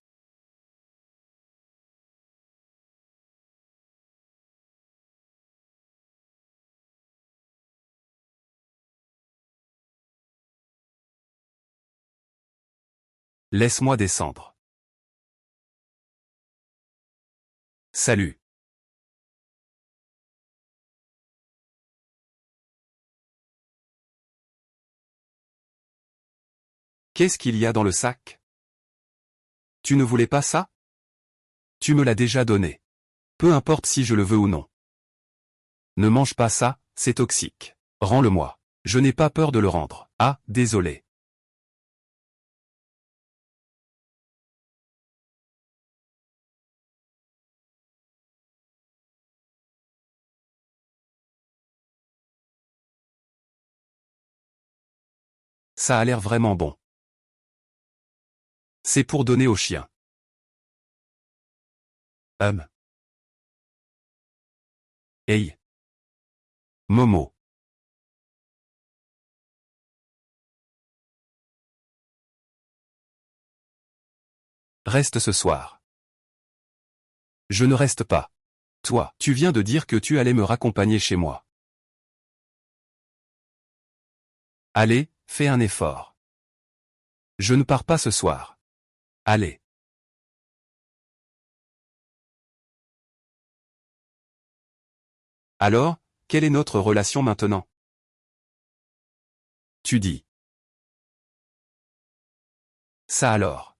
Laisse-moi descendre. Salut. Qu'est-ce qu'il y a dans le sac? Tu ne voulais pas ça? Tu me l'as déjà donné. Peu importe si je le veux ou non. Ne mange pas ça, c'est toxique. Rends-le-moi. Je n'ai pas peur de le rendre. Ah, désolé. Ça a l'air vraiment bon. C'est pour donner au chien. Hey. Momo. Reste ce soir. Je ne reste pas. Toi, tu viens de dire que tu allais me raccompagner chez moi. Allez, fais un effort. Je ne pars pas ce soir. Allez. Alors, quelle est notre relation maintenant? Tu dis. Ça alors.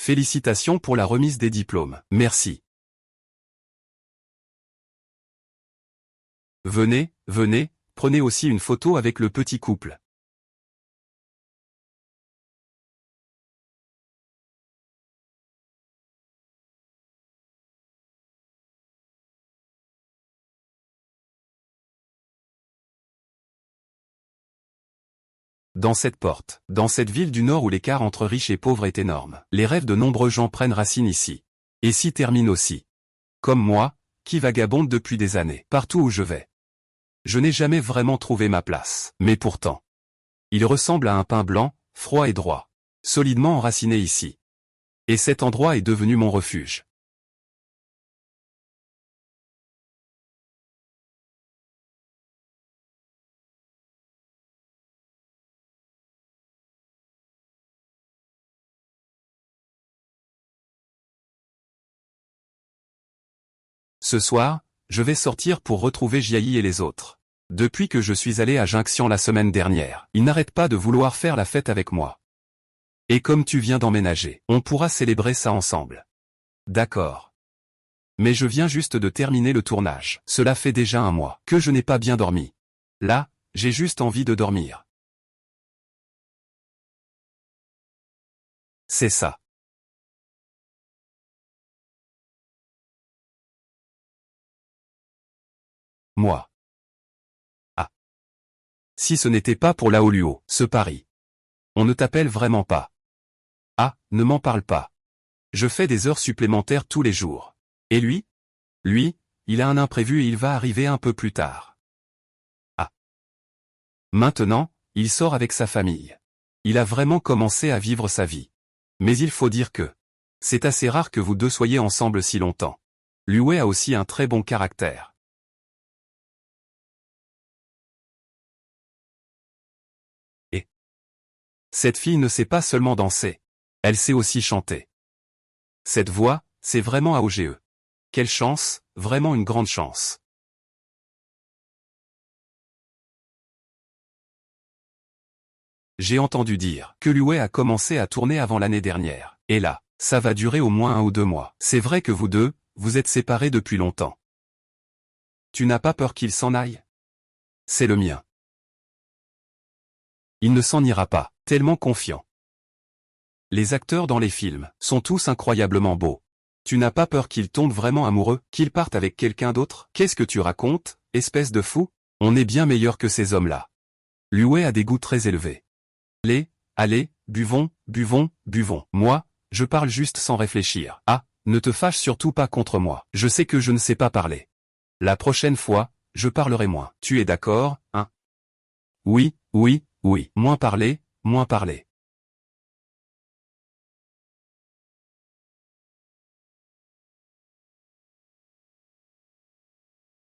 Félicitations pour la remise des diplômes. Merci. Venez, venez, prenez aussi une photo avec le petit couple. Dans cette porte, dans cette ville du Nord où l'écart entre riches et pauvres est énorme, les rêves de nombreux gens prennent racine ici. Et s'y terminent aussi. Comme moi, qui vagabonde depuis des années, partout où je vais. Je n'ai jamais vraiment trouvé ma place. Mais pourtant, il ressemble à un pin blanc, froid et droit. Solidement enraciné ici. Et cet endroit est devenu mon refuge. Ce soir, je vais sortir pour retrouver Jiayi et les autres. Depuis que je suis allé à Junction la semaine dernière, ils n'arrêtent pas de vouloir faire la fête avec moi. Et comme tu viens d'emménager, on pourra célébrer ça ensemble. D'accord. Mais je viens juste de terminer le tournage. Cela fait déjà un mois que je n'ai pas bien dormi. Là, j'ai juste envie de dormir. C'est ça. Moi. Ah. Si ce n'était pas pour Laoluo, ce pari. On ne t'appelle vraiment pas. Ah, ne m'en parle pas. Je fais des heures supplémentaires tous les jours. Et lui? Lui, il a un imprévu et il va arriver un peu plus tard. Ah. Maintenant, il sort avec sa famille. Il a vraiment commencé à vivre sa vie. Mais il faut dire que c'est assez rare que vous deux soyez ensemble si longtemps. Liu a aussi un très bon caractère. Et cette fille ne sait pas seulement danser. Elle sait aussi chanter. Cette voix, c'est vraiment AOGE. Quelle chance, vraiment une grande chance. J'ai entendu dire que Liu a commencé à tourner avant l'année dernière. Et là, ça va durer au moins 1 ou 2 mois. C'est vrai que vous deux, vous êtes séparés depuis longtemps. Tu n'as pas peur qu'il s'en aille? C'est le mien. Il ne s'en ira pas, tellement confiant. Les acteurs dans les films sont tous incroyablement beaux. Tu n'as pas peur qu'il tombe vraiment amoureux, qu'il parte avec quelqu'un d'autre? Qu'est-ce que tu racontes, espèce de fou? On est bien meilleur que ces hommes-là. Liu a des goûts très élevés. Allez, allez, buvons, buvons, buvons. Moi, je parle juste sans réfléchir. Ah, ne te fâche surtout pas contre moi. Je sais que je ne sais pas parler. La prochaine fois, je parlerai moins. Tu es d'accord, hein? Oui, oui, oui. Moins parler, moins parler.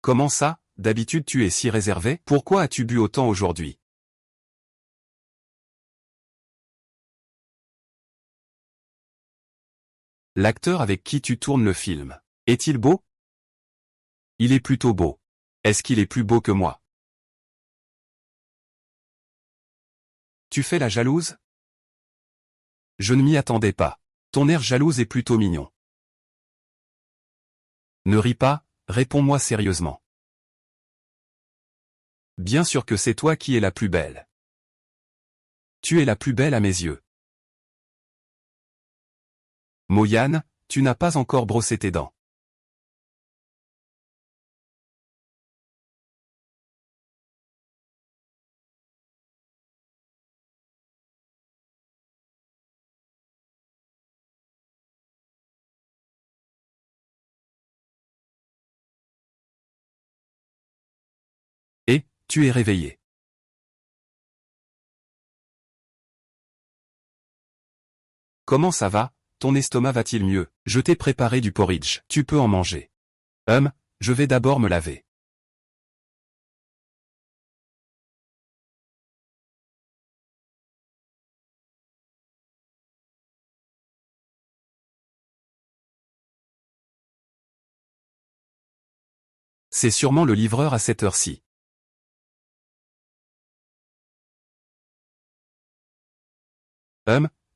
Comment ça? D'habitude tu es si réservé? Pourquoi as-tu bu autant aujourd'hui? L'acteur avec qui tu tournes le film, est-il beau? Il est plutôt beau. Est-ce qu'il est plus beau que moi? Tu fais la jalouse? Je ne m'y attendais pas. Ton air jalouse est plutôt mignon. Ne ris pas, réponds-moi sérieusement. Bien sûr que c'est toi qui es la plus belle. Tu es la plus belle à mes yeux. Moyane, tu n'as pas encore brossé tes dents. Et, tu es réveillé. Comment ça va? Ton estomac va-t-il mieux? Je t'ai préparé du porridge. Tu peux en manger. Je vais d'abord me laver. C'est sûrement le livreur à cette heure-ci.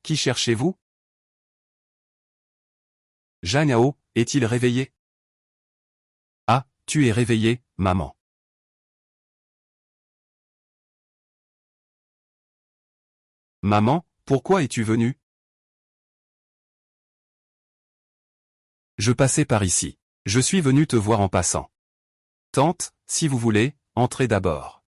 Qui cherchez-vous? Janao, est-il réveillé? Ah, tu es réveillé, maman. Maman, pourquoi es-tu venue? Je passais par ici. Je suis venu te voir en passant. Tante, si vous voulez, entrez d'abord.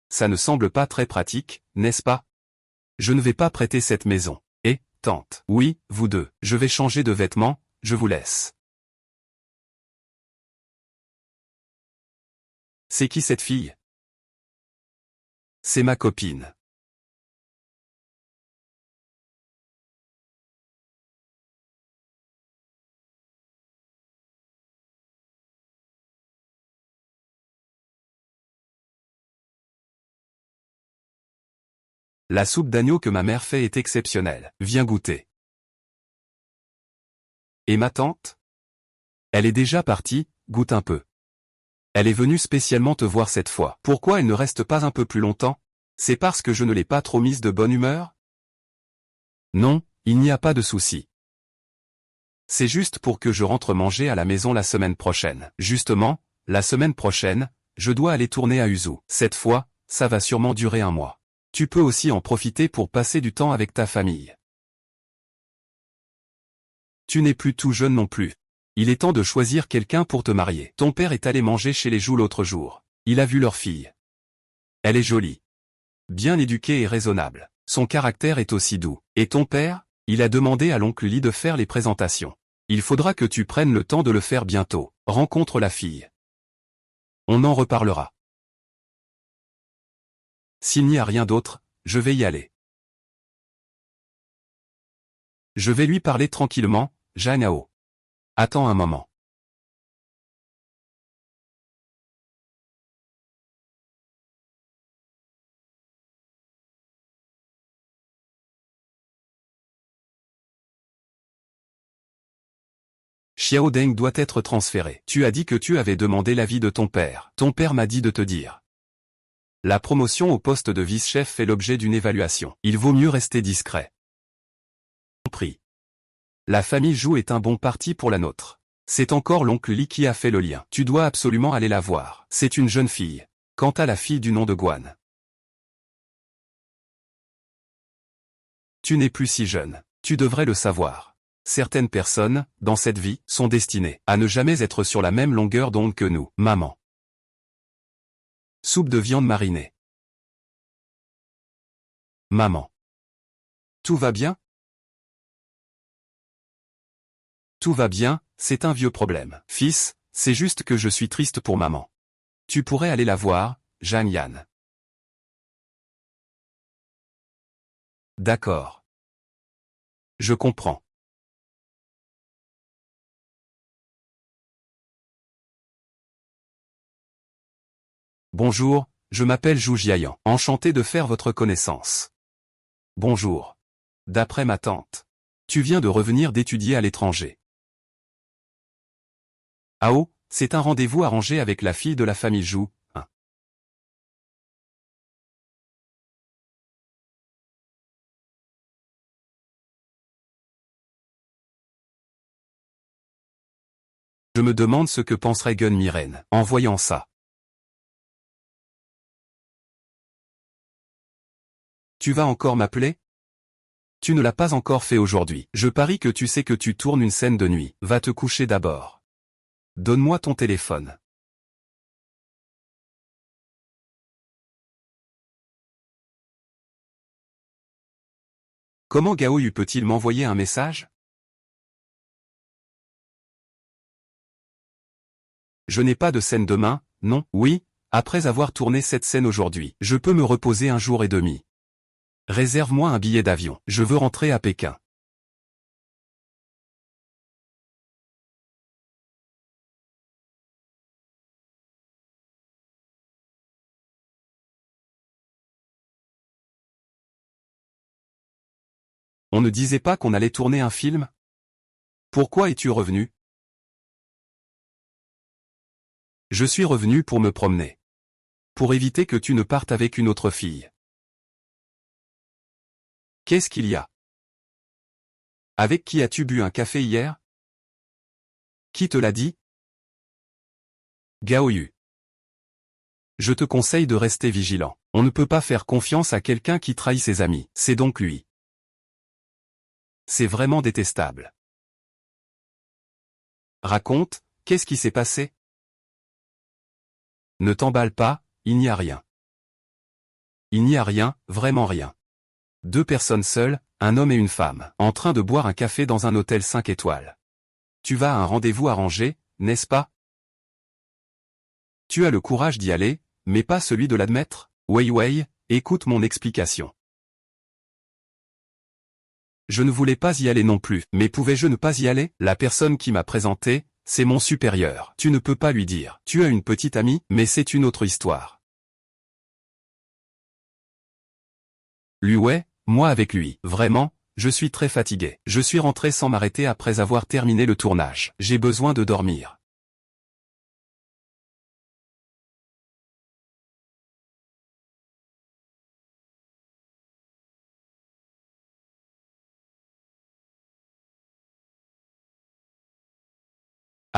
Ça ne semble pas très pratique, n'est-ce pas? Je ne vais pas prêter cette maison. Et, tante, oui, vous deux, je vais changer de vêtements, je vous laisse. C'est qui cette fille? C'est ma copine. La soupe d'agneau que ma mère fait est exceptionnelle. Viens goûter. Et ma tante? Elle est déjà partie, goûte un peu. Elle est venue spécialement te voir cette fois. Pourquoi elle ne reste pas un peu plus longtemps? C'est parce que je ne l'ai pas trop mise de bonne humeur? Non, il n'y a pas de souci. C'est juste pour que je rentre manger à la maison la semaine prochaine. Justement, la semaine prochaine, je dois aller tourner à Uzu. Cette fois, ça va sûrement durer un mois. Tu peux aussi en profiter pour passer du temps avec ta famille. Tu n'es plus tout jeune non plus. Il est temps de choisir quelqu'un pour te marier. Ton père est allé manger chez les Joues l'autre jour. Il a vu leur fille. Elle est jolie. Bien éduquée et raisonnable. Son caractère est aussi doux. Et ton père? Il a demandé à l'oncle Lee de faire les présentations. Il faudra que tu prennes le temps de le faire bientôt. Rencontre la fille. On en reparlera. S'il n'y a rien d'autre, je vais y aller. Je vais lui parler tranquillement, Janao. Attends un moment. Xiao Deng doit être transféré. Tu as dit que tu avais demandé l'avis de ton père. Ton père m'a dit de te dire. La promotion au poste de vice-chef fait l'objet d'une évaluation. Il vaut mieux rester discret. Compris. La famille Zhou est un bon parti pour la nôtre. C'est encore l'oncle Li qui a fait le lien. Tu dois absolument aller la voir. C'est une jeune fille. Quant à la fille du nom de Guan. Tu n'es plus si jeune. Tu devrais le savoir. Certaines personnes, dans cette vie, sont destinées à ne jamais être sur la même longueur d'onde que nous. Maman. Soupe de viande marinée. Maman. Tout va bien? Tout va bien, c'est un vieux problème. Fils, c'est juste que je suis triste pour maman. Tu pourrais aller la voir, Jeanne Yan. D'accord. Je comprends. Bonjour, je m'appelle Zhu Jiayan. Enchanté de faire votre connaissance. Bonjour. D'après ma tante. Tu viens de revenir d'étudier à l'étranger. Ao, c'est un rendez-vous arrangé avec la fille de la famille Zhu, hein. Je me demande ce que penserait Gun Miren en voyant ça. Tu vas encore m'appeler? Tu ne l'as pas encore fait aujourd'hui. Je parie que tu sais que tu tournes une scène de nuit. Va te coucher d'abord. Donne-moi ton téléphone. Comment Gao Yu peut-il m'envoyer un message? Je n'ai pas de scène demain, non, oui, après avoir tourné cette scène aujourd'hui. Je peux me reposer un jour et demi. Réserve-moi un billet d'avion. Je veux rentrer à Pékin. On ne disait pas qu'on allait tourner un film? Pourquoi es-tu revenu? Je suis revenu pour me promener. Pour éviter que tu ne partes avec une autre fille. Qu'est-ce qu'il y a? Avec qui as-tu bu un café hier? Qui te l'a dit? Gao Yu. Je te conseille de rester vigilant. On ne peut pas faire confiance à quelqu'un qui trahit ses amis. C'est donc lui. C'est vraiment détestable. Raconte, qu'est-ce qui s'est passé? Ne t'emballe pas, il n'y a rien. Il n'y a rien, vraiment rien. Deux personnes seules, un homme et une femme, en train de boire un café dans un hôtel 5 étoiles. Tu vas à un rendez-vous arrangé, n'est-ce pas? Tu as le courage d'y aller, mais pas celui de l'admettre? Wei Wei, écoute mon explication. Je ne voulais pas y aller non plus, mais pouvais-je ne pas y aller? La personne qui m'a présenté, c'est mon supérieur. Tu ne peux pas lui dire. Tu as une petite amie, mais c'est une autre histoire. Lui ouais, moi avec lui. Vraiment, je suis très fatigué. Je suis rentré sans m'arrêter après avoir terminé le tournage. J'ai besoin de dormir.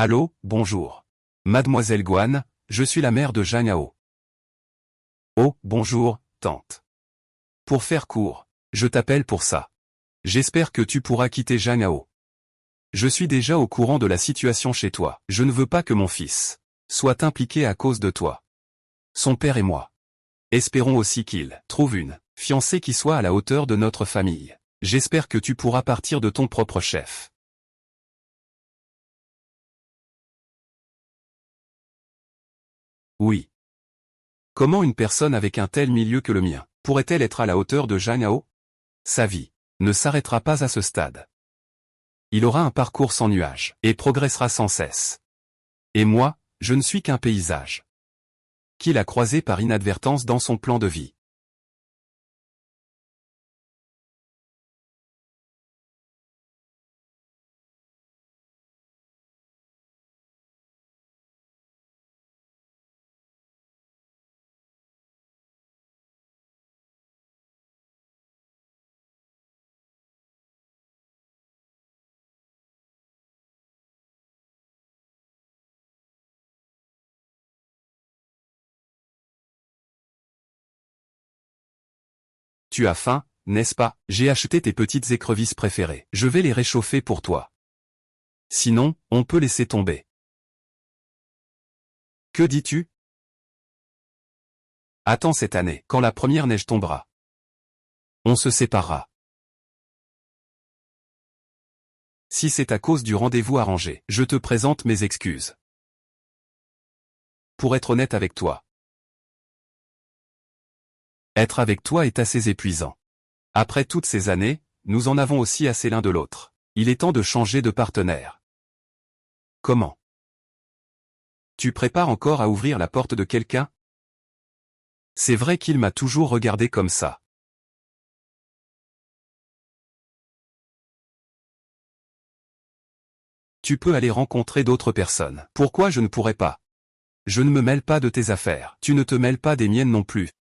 Allô, bonjour. Mademoiselle Guan, je suis la mère de Zhang Yao. Oh, bonjour, tante. Pour faire court, je t'appelle pour ça. J'espère que tu pourras quitter Zhang Yao. Je suis déjà au courant de la situation chez toi. Je ne veux pas que mon fils soit impliqué à cause de toi. Son père et moi. Espérons aussi qu'il trouve une fiancée qui soit à la hauteur de notre famille. J'espère que tu pourras partir de ton propre chef. Oui. Comment une personne avec un tel milieu que le mien pourrait-elle être à la hauteur de Zhang Yao? Sa vie ne s'arrêtera pas à ce stade. Il aura un parcours sans nuages et progressera sans cesse. Et moi, je ne suis qu'un paysage qu'il a croisé par inadvertance dans son plan de vie. Tu as faim, n'est-ce pas? J'ai acheté tes petites écrevisses préférées. Je vais les réchauffer pour toi. Sinon, on peut laisser tomber. Que dis-tu? Attends cette année, quand la première neige tombera. On se séparera. Si c'est à cause du rendez-vous arrangé, je te présente mes excuses. Pour être honnête avec toi, être avec toi est assez épuisant. Après toutes ces années, nous en avons aussi assez l'un de l'autre. Il est temps de changer de partenaire. Comment? Tu prépares encore à ouvrir la porte de quelqu'un? C'est vrai qu'il m'a toujours regardé comme ça. Tu peux aller rencontrer d'autres personnes. Pourquoi je ne pourrais pas? Je ne me mêle pas de tes affaires. Tu ne te mêles pas des miennes non plus.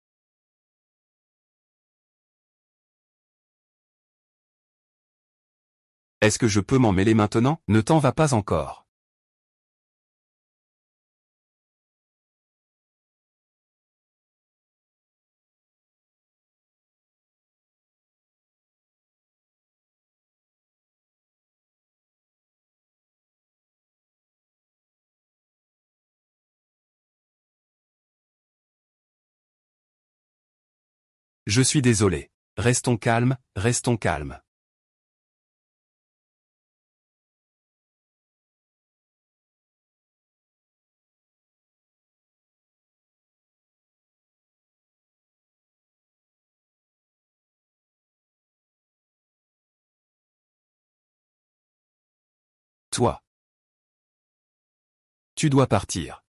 Est-ce que je peux m'en mêler maintenant? Ne t'en va pas encore. Je suis désolé. Restons calmes, restons calmes. Toi. Tu dois partir.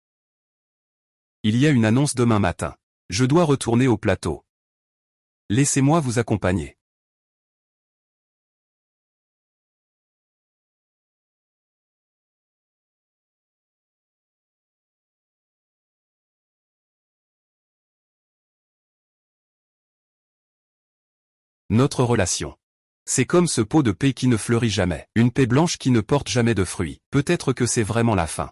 Il y a une annonce demain matin. Je dois retourner au plateau. Laissez-moi vous accompagner. Notre relation. C'est comme ce pot de paix qui ne fleurit jamais, une paix blanche qui ne porte jamais de fruits. Peut-être que c'est vraiment la fin.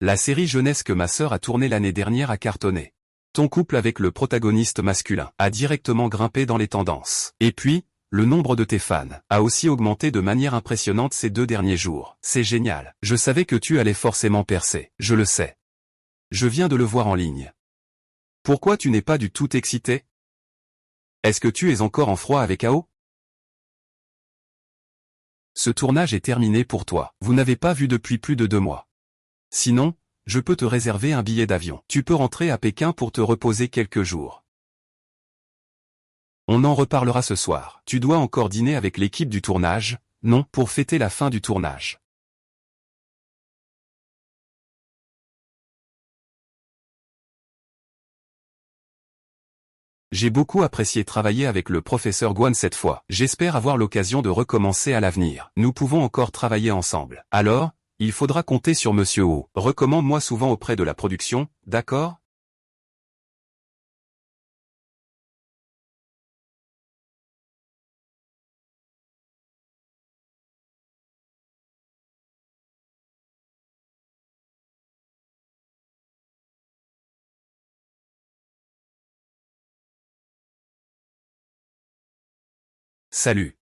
La série jeunesse que ma sœur a tournée l'année dernière a cartonné. Ton couple avec le protagoniste masculin a directement grimpé dans les tendances. Et puis, le nombre de tes fans a aussi augmenté de manière impressionnante ces 2 derniers jours. C'est génial. Je savais que tu allais forcément percer. Je le sais. Je viens de le voir en ligne. Pourquoi tu n'es pas du tout excité? Est-ce que tu es encore en froid avec AO? Ce tournage est terminé pour toi. Vous n'avez pas vu depuis plus de 2 mois. Sinon, je peux te réserver un billet d'avion. Tu peux rentrer à Pékin pour te reposer quelques jours. On en reparlera ce soir. Tu dois encore dîner avec l'équipe du tournage, non, pour fêter la fin du tournage. J'ai beaucoup apprécié travailler avec le professeur Guan cette fois. J'espère avoir l'occasion de recommencer à l'avenir. Nous pouvons encore travailler ensemble. Alors, il faudra compter sur Monsieur Ho. Recommande-moi souvent auprès de la production, d'accord? Salut.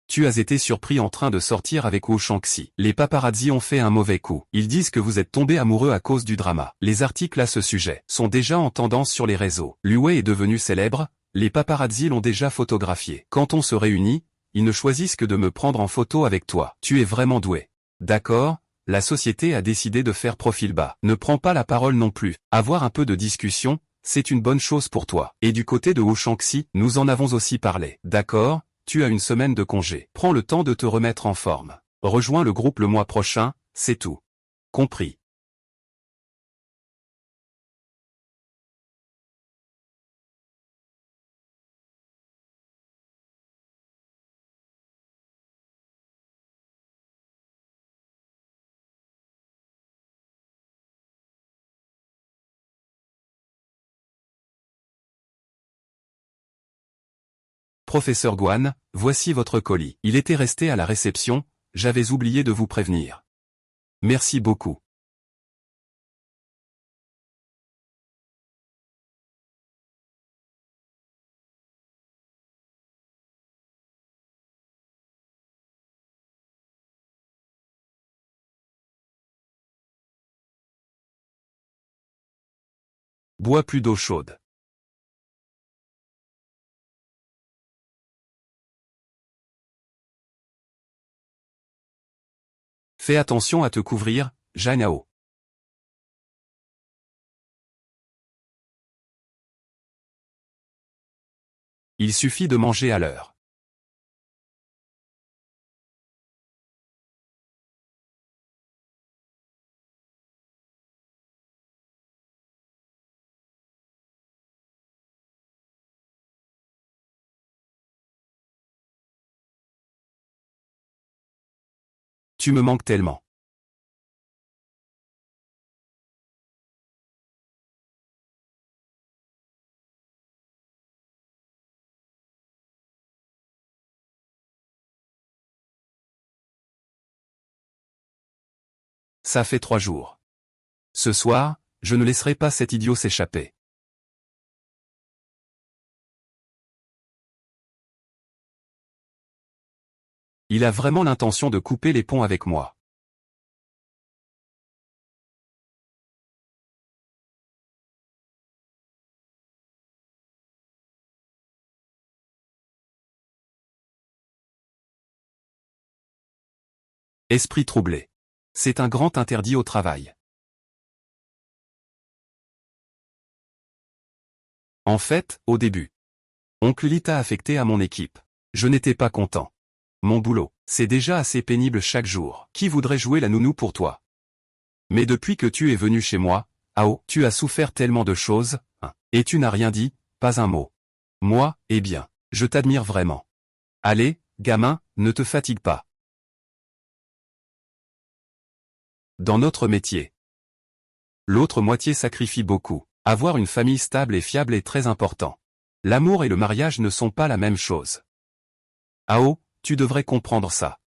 Tu as été surpris en train de sortir avec Wu Shangxi. Les paparazzi ont fait un mauvais coup. Ils disent que vous êtes tombé amoureux à cause du drama. Les articles à ce sujet sont déjà en tendance sur les réseaux. Liu Wei est devenu célèbre, les paparazzi l'ont déjà photographié. Quand on se réunit, ils ne choisissent que de me prendre en photo avec toi. Tu es vraiment doué. D'accord, la société a décidé de faire profil bas. Ne prends pas la parole non plus. Avoir un peu de discussion, c'est une bonne chose pour toi. Et du côté de Wu Shangxi, nous en avons aussi parlé. D'accord? Tu as une semaine de congé. Prends le temps de te remettre en forme. Rejoins le groupe le mois prochain, c'est tout. Compris. Professeur Guan, voici votre colis. Il était resté à la réception, j'avais oublié de vous prévenir. Merci beaucoup. Bois plus d'eau chaude. Fais attention à te couvrir, Janao. Il suffit de manger à l'heure. Tu me manques tellement. Ça fait 3 jours. Ce soir, je ne laisserai pas cet idiot s'échapper. Il a vraiment l'intention de couper les ponts avec moi. Esprit troublé. C'est un grand interdit au travail. En fait, au début, Oncle Lee t'a affecté à mon équipe. Je n'étais pas content. Mon boulot, c'est déjà assez pénible chaque jour. Qui voudrait jouer la nounou pour toi? Mais depuis que tu es venu chez moi, Ao, tu as souffert tellement de choses, hein, et tu n'as rien dit, pas un mot. Moi, eh bien, je t'admire vraiment. Allez, gamin, ne te fatigue pas. Dans notre métier, l'autre moitié sacrifie beaucoup. Avoir une famille stable et fiable est très important. L'amour et le mariage ne sont pas la même chose. Ao, tu devrais comprendre ça.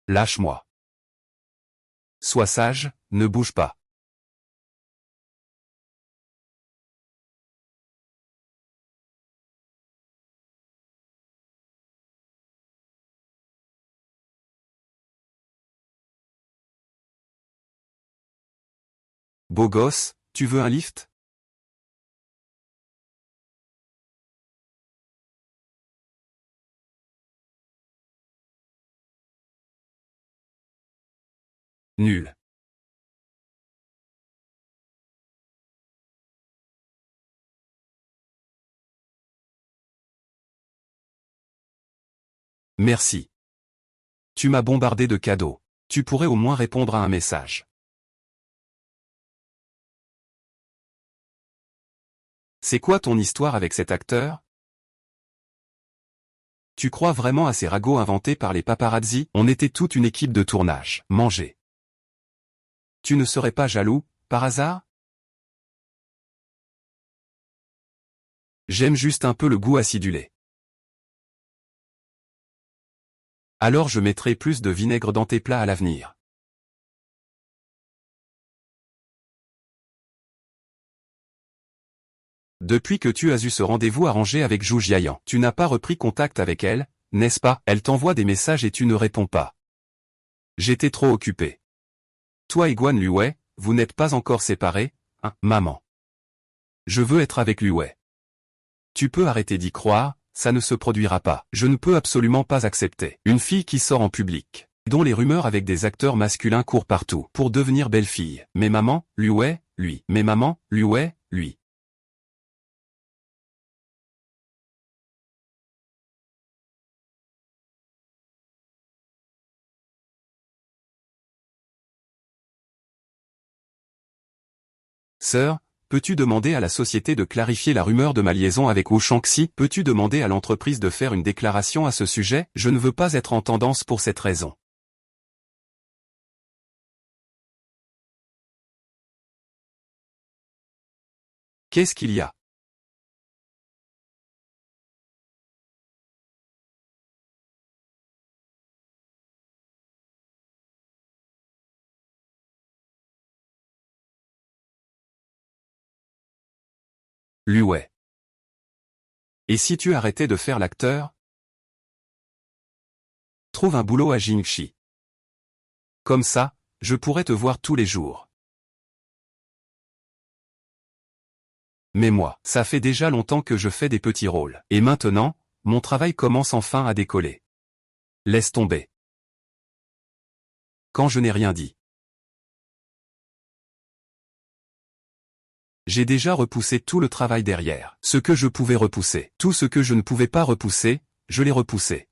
Lâche-moi. Sois sage, ne bouge pas. Beau gosse, tu veux un lift? Nul. Merci. Tu m'as bombardé de cadeaux. Tu pourrais au moins répondre à un message. C'est quoi ton histoire avec cet acteur? Tu crois vraiment à ces ragots inventés par les paparazzi? On était toute une équipe de tournage. Manger. Tu ne serais pas jaloux, par hasard? J'aime juste un peu le goût acidulé. Alors je mettrai plus de vinaigre dans tes plats à l'avenir. Depuis que tu as eu ce rendez-vous arrangé avec Zhu Jiayan, tu n'as pas repris contact avec elle, n'est-ce pas? Elle t'envoie des messages et tu ne réponds pas. J'étais trop occupé. Toi et Guan Luwei, vous n'êtes pas encore séparés, hein, maman? Je veux être avec Luwei. Tu peux arrêter d'y croire, ça ne se produira pas. Je ne peux absolument pas accepter une fille qui sort en public, dont les rumeurs avec des acteurs masculins courent partout, pour devenir belle-fille. Mais maman, Luwei, lui. Mais maman, Luwei, lui. Sœur, peux-tu demander à la société de clarifier la rumeur de ma liaison avec Wu Shangxi? Peux-tu demander à l'entreprise de faire une déclaration à ce sujet? Je ne veux pas être en tendance pour cette raison. Qu'est-ce qu'il y a? Luwei. Et si tu arrêtais de faire l'acteur? Trouve un boulot à Jingxi. Comme ça, je pourrais te voir tous les jours. Mais moi, ça fait déjà longtemps que je fais des petits rôles. Et maintenant, mon travail commence enfin à décoller. Laisse tomber. Quand je n'ai rien dit. J'ai déjà repoussé tout le travail derrière. Ce que je pouvais repousser. Tout ce que je ne pouvais pas repousser, je l'ai repoussé.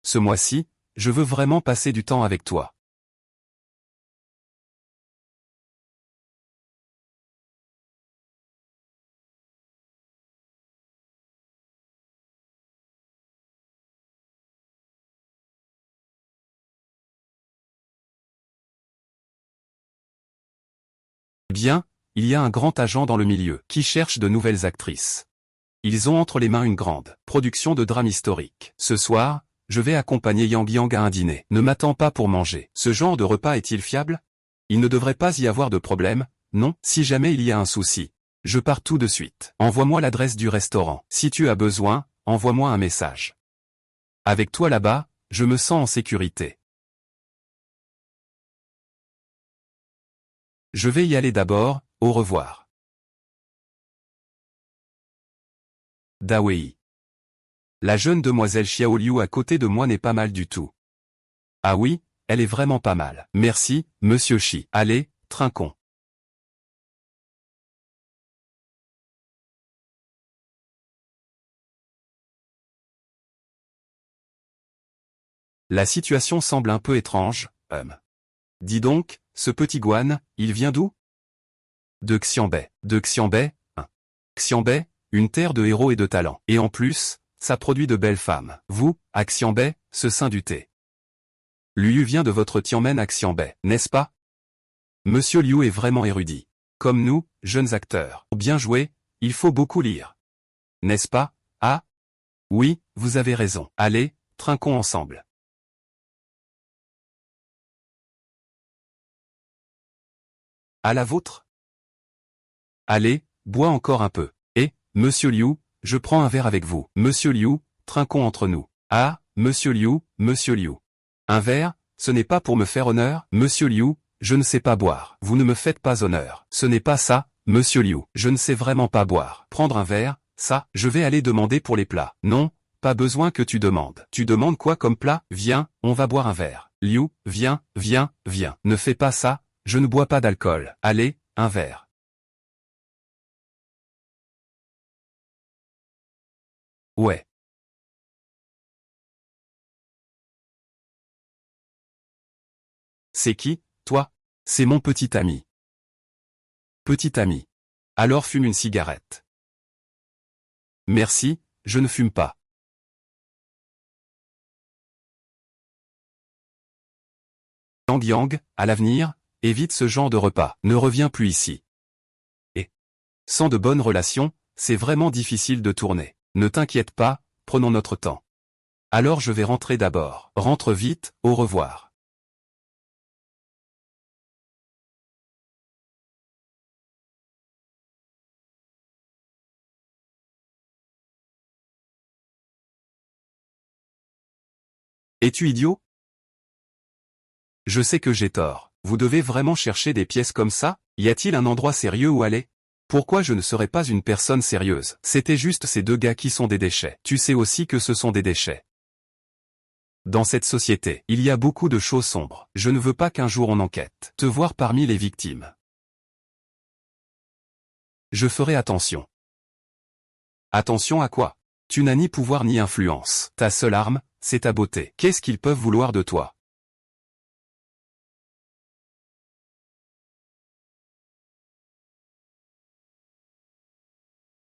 Ce mois-ci, je veux vraiment passer du temps avec toi. Bien, il y a un grand agent dans le milieu qui cherche de nouvelles actrices. Ils ont entre les mains une grande production de drame historique. Ce soir, je vais accompagner Yang Yang à un dîner. Ne m'attends pas pour manger. Ce genre de repas est-il fiable? Il ne devrait pas y avoir de problème, non? Si jamais il y a un souci, je pars tout de suite. Envoie-moi l'adresse du restaurant. Si tu as besoin, envoie-moi un message. Avec toi là-bas, je me sens en sécurité. Je vais y aller d'abord, au revoir. Dawei. La jeune demoiselle Xiaoliu à côté de moi n'est pas mal du tout. Ah oui, elle est vraiment pas mal. Merci, monsieur Shi. Allez, trinquons. La situation semble un peu étrange, Dis donc, ce petit Guan, il vient d'où? De Xianbei. De Xianbei, hein. Xianbei, une terre de héros et de talents. Et en plus, ça produit de belles femmes. Vous, à Xianbei, ce sein du thé. Liu vient de votre Tianmen à Xianbei, n'est-ce pas? Monsieur Liu est vraiment érudit. Comme nous, jeunes acteurs. Pour bien jouer, il faut beaucoup lire. N'est-ce pas? Ah? Oui, vous avez raison. Allez, trinquons ensemble. À la vôtre? Allez, bois encore un peu. Et, monsieur Liu, je prends un verre avec vous. Monsieur Liu, trinquons entre nous. Ah, monsieur Liu, monsieur Liu. Un verre, ce n'est pas pour me faire honneur, monsieur Liu, je ne sais pas boire. Vous ne me faites pas honneur. Ce n'est pas ça, monsieur Liu. Je ne sais vraiment pas boire. Prendre un verre, ça, je vais aller demander pour les plats. Non, pas besoin que tu demandes. Tu demandes quoi comme plat? Viens, on va boire un verre. Liu, viens, viens, viens. Ne fais pas ça, je ne bois pas d'alcool. Allez, un verre. Ouais. C'est qui, toi? C'est mon petit ami. Petit ami. Alors fume une cigarette. Merci, je ne fume pas. Yang Yang, à l'avenir, évite ce genre de repas. Ne reviens plus ici. Et, sans de bonnes relations, c'est vraiment difficile de tourner. Ne t'inquiète pas, prenons notre temps. Alors je vais rentrer d'abord. Rentre vite, au revoir. Es-tu idiot? Je sais que j'ai tort. Vous devez vraiment chercher des pièces comme ça? Y a-t-il un endroit sérieux où aller? Pourquoi je ne serais pas une personne sérieuse? C'était juste ces deux gars qui sont des déchets. Tu sais aussi que ce sont des déchets. Dans cette société, il y a beaucoup de choses sombres. Je ne veux pas qu'un jour on enquête. Te voir parmi les victimes. Je ferai attention. Attention à quoi? Tu n'as ni pouvoir ni influence. Ta seule arme, c'est ta beauté. Qu'est-ce qu'ils peuvent vouloir de toi?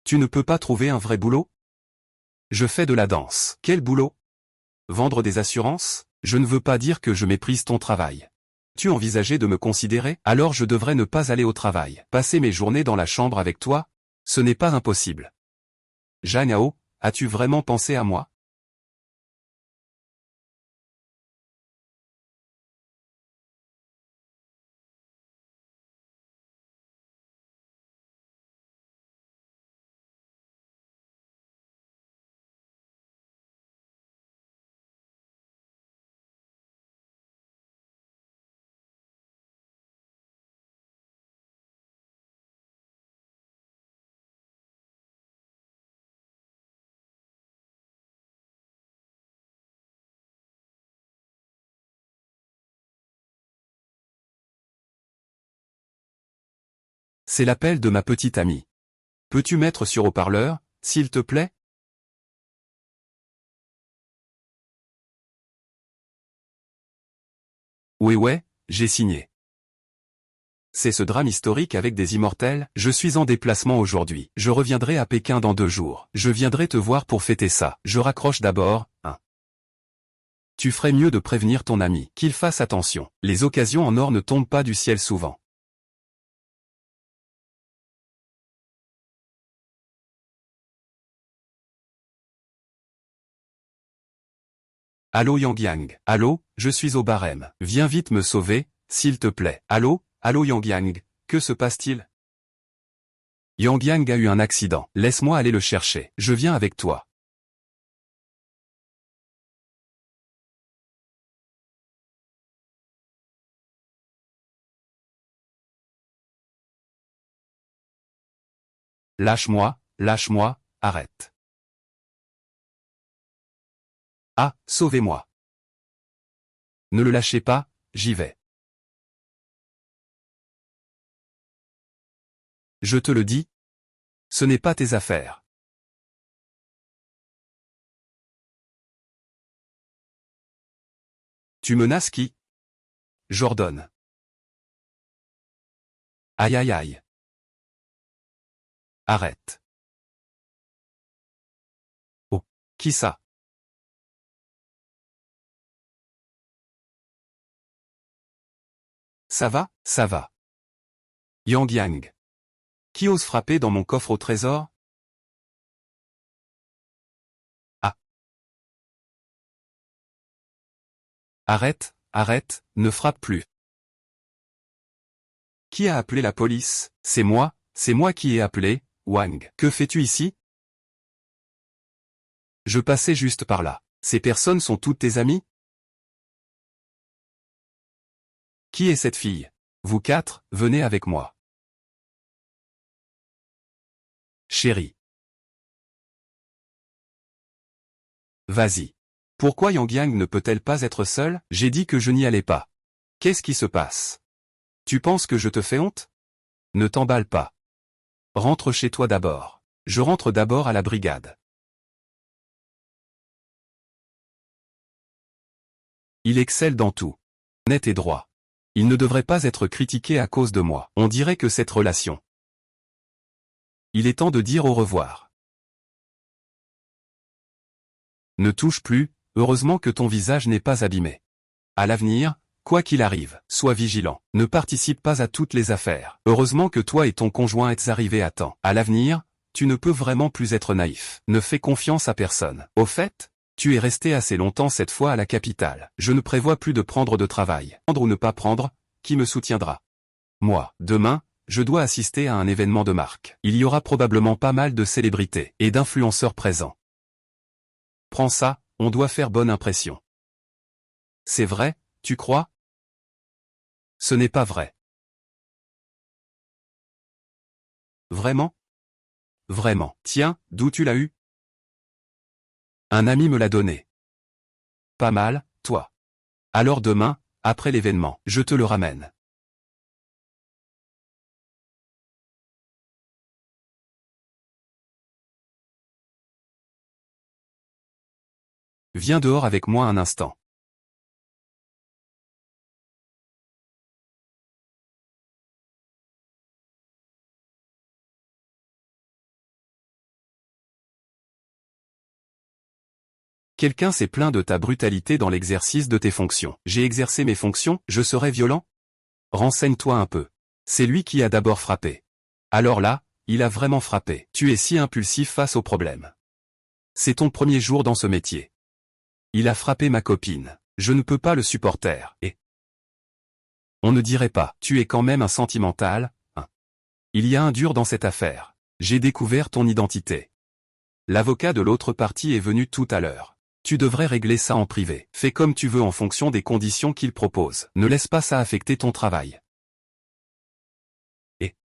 Tu ne peux pas trouver un vrai boulot? Je fais de la danse. Quel boulot? Vendre des assurances? Je ne veux pas dire que je méprise ton travail. Tu envisageais de me considérer? Alors je devrais ne pas aller au travail. Passer mes journées dans la chambre avec toi? Ce n'est pas impossible. Janao, as-tu vraiment pensé à moi? C'est l'appel de ma petite amie. Peux-tu mettre sur haut-parleur, s'il te plaît? Oui ouais, j'ai signé. C'est ce drame historique avec des immortels. Je suis en déplacement aujourd'hui. Je reviendrai à Pékin dans 2 jours. Je viendrai te voir pour fêter ça. Je raccroche d'abord, hein. Tu ferais mieux de prévenir ton ami, qu'il fasse attention. Les occasions en or ne tombent pas du ciel souvent. Allô Yang Yang. Allô, je suis au barème. Viens vite me sauver, s'il te plaît. Allô, allô Yang Yang. Que se passe-t-il? Yang Yang a eu un accident. Laisse-moi aller le chercher. Je viens avec toi. Lâche-moi, arrête. Ah, sauvez-moi. Ne le lâchez pas, j'y vais. Je te le dis, ce n'est pas tes affaires. Tu menaces qui? J'ordonne. Aïe aïe aïe. Arrête. Oh, qui ça? Ça va, ça va. Yang Yang. Qui ose frapper dans mon coffre au trésor? Ah, arrête, arrête, ne frappe plus. Qui a appelé la police? C'est moi qui ai appelé, Wang. Que fais-tu ici? Je passais juste par là. Ces personnes sont toutes tes amies? Qui est cette fille? Vous quatre, venez avec moi. Chérie. Vas-y. Pourquoi Yang Yang ne peut-elle pas être seule? J'ai dit que je n'y allais pas. Qu'est-ce qui se passe? Tu penses que je te fais honte? Ne t'emballe pas. Rentre chez toi d'abord. Je rentre d'abord à la brigade. Il excelle dans tout. Net et droit. Il ne devrait pas être critiqué à cause de moi. On dirait que cette relation. Il est temps de dire au revoir. Ne touche plus, heureusement que ton visage n'est pas abîmé. À l'avenir, quoi qu'il arrive, sois vigilant. Ne participe pas à toutes les affaires. Heureusement que toi et ton conjoint êtes arrivés à temps. À l'avenir, tu ne peux vraiment plus être naïf. Ne fais confiance à personne. Au fait, tu es resté assez longtemps cette fois à la capitale. Je ne prévois plus de prendre de travail. Prendre ou ne pas prendre, qui me soutiendra? Moi, demain, je dois assister à un événement de marque. Il y aura probablement pas mal de célébrités et d'influenceurs présents. Prends ça, on doit faire bonne impression. C'est vrai, tu crois? Ce n'est pas vrai. Vraiment? Vraiment. Tiens, d'où tu l'as eu? Un ami me l'a donné. Pas mal, toi. Alors demain, après l'événement, je te le ramène. Viens dehors avec moi un instant. Quelqu'un s'est plaint de ta brutalité dans l'exercice de tes fonctions. J'ai exercé mes fonctions, je serais violent? Renseigne-toi un peu. C'est lui qui a d'abord frappé. Alors là, il a vraiment frappé. Tu es si impulsif face au problème. C'est ton premier jour dans ce métier. Il a frappé ma copine. Je ne peux pas le supporter. Et on ne dirait pas. Tu es quand même un sentimental, hein. Il y a un dur dans cette affaire. J'ai découvert ton identité. L'avocat de l'autre partie est venu tout à l'heure. Tu devrais régler ça en privé. Fais comme tu veux en fonction des conditions qu'il propose. Ne laisse pas ça affecter ton travail. Et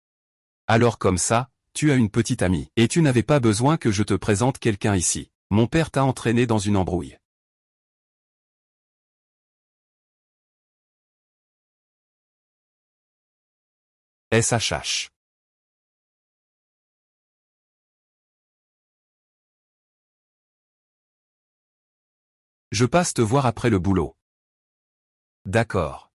alors comme ça, tu as une petite amie. Et tu n'avais pas besoin que je te présente quelqu'un ici. Mon père t'a entraîné dans une embrouille. SHH. Je passe te voir après le boulot. D'accord.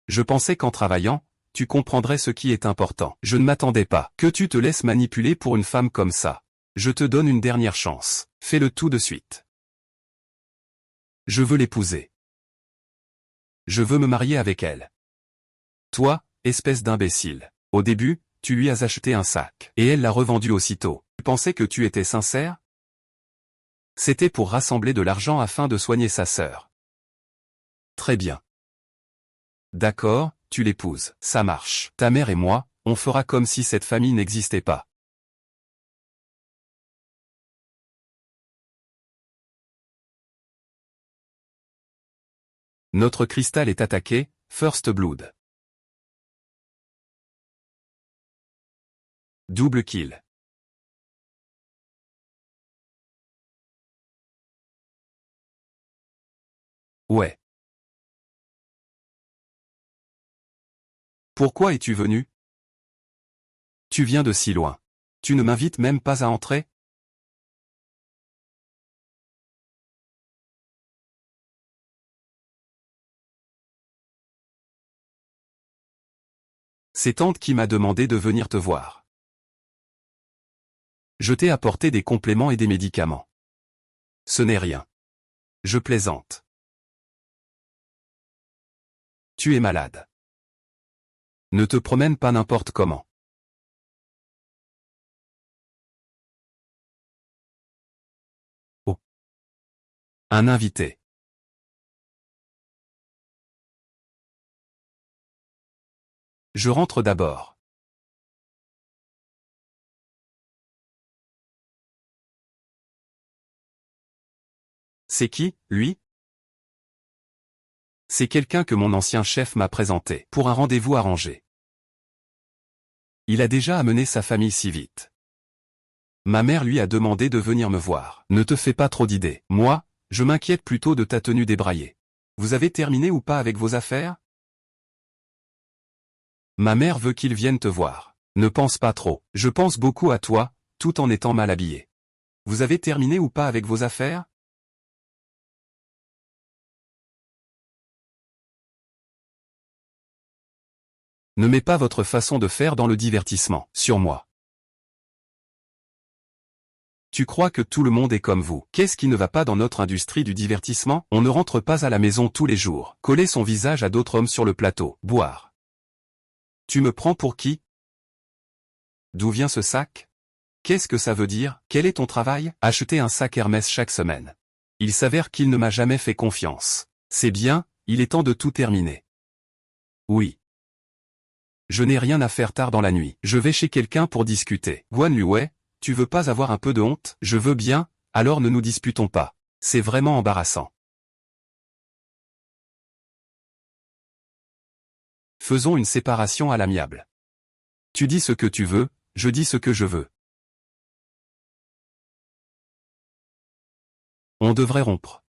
Je pensais qu'en travaillant, tu comprendrais ce qui est important. Je ne m'attendais pas que tu te laisses manipuler pour une femme comme ça. Je te donne une dernière chance. Fais-le tout de suite. Je veux l'épouser. Je veux me marier avec elle. Toi, espèce d'imbécile. Au début, tu lui as acheté un sac. Et elle l'a revendu aussitôt. Tu pensais que tu étais sincère? C'était pour rassembler de l'argent afin de soigner sa sœur. Très bien. D'accord, tu l'épouses. Ça marche. Ta mère et moi, on fera comme si cette famille n'existait pas. Notre cristal est attaqué, First Blood. Double kill. Ouais. Pourquoi es-tu venu? Tu viens de si loin. Tu ne m'invites même pas à entrer? C'est tante qui m'a demandé de venir te voir. Je t'ai apporté des compléments et des médicaments. Ce n'est rien. Je plaisante. Tu es malade. Ne te promène pas n'importe comment. Un invité. Je rentre d'abord. C'est qui, lui? C'est quelqu'un que mon ancien chef m'a présenté pour un rendez-vous arrangé. Il a déjà amené sa famille si vite. Ma mère lui a demandé de venir me voir. Ne te fais pas trop d'idées. Moi, je m'inquiète plutôt de ta tenue débraillée. Vous avez terminé ou pas avec vos affaires? Ma mère veut qu'il vienne te voir. Ne pense pas trop. Je pense beaucoup à toi, tout en étant mal habillé. Vous avez terminé ou pas avec vos affaires? Ne mets pas votre façon de faire dans le divertissement, sur moi. Tu crois que tout le monde est comme vous. Qu'est-ce qui ne va pas dans notre industrie du divertissement? On ne rentre pas à la maison tous les jours, coller son visage à d'autres hommes sur le plateau, boire. Tu me prends pour qui? D'où vient ce sac? Qu'est-ce que ça veut dire? Quel est ton travail? Acheter un sac Hermès chaque semaine. Il s'avère qu'il ne m'a jamais fait confiance. C'est bien, il est temps de tout terminer. Oui. Je n'ai rien à faire tard dans la nuit. Je vais chez quelqu'un pour discuter. Guan Luwei, tu veux pas avoir un peu de honte? Je veux bien, alors ne nous disputons pas. C'est vraiment embarrassant. Faisons une séparation à l'amiable. Tu dis ce que tu veux, je dis ce que je veux. On devrait rompre.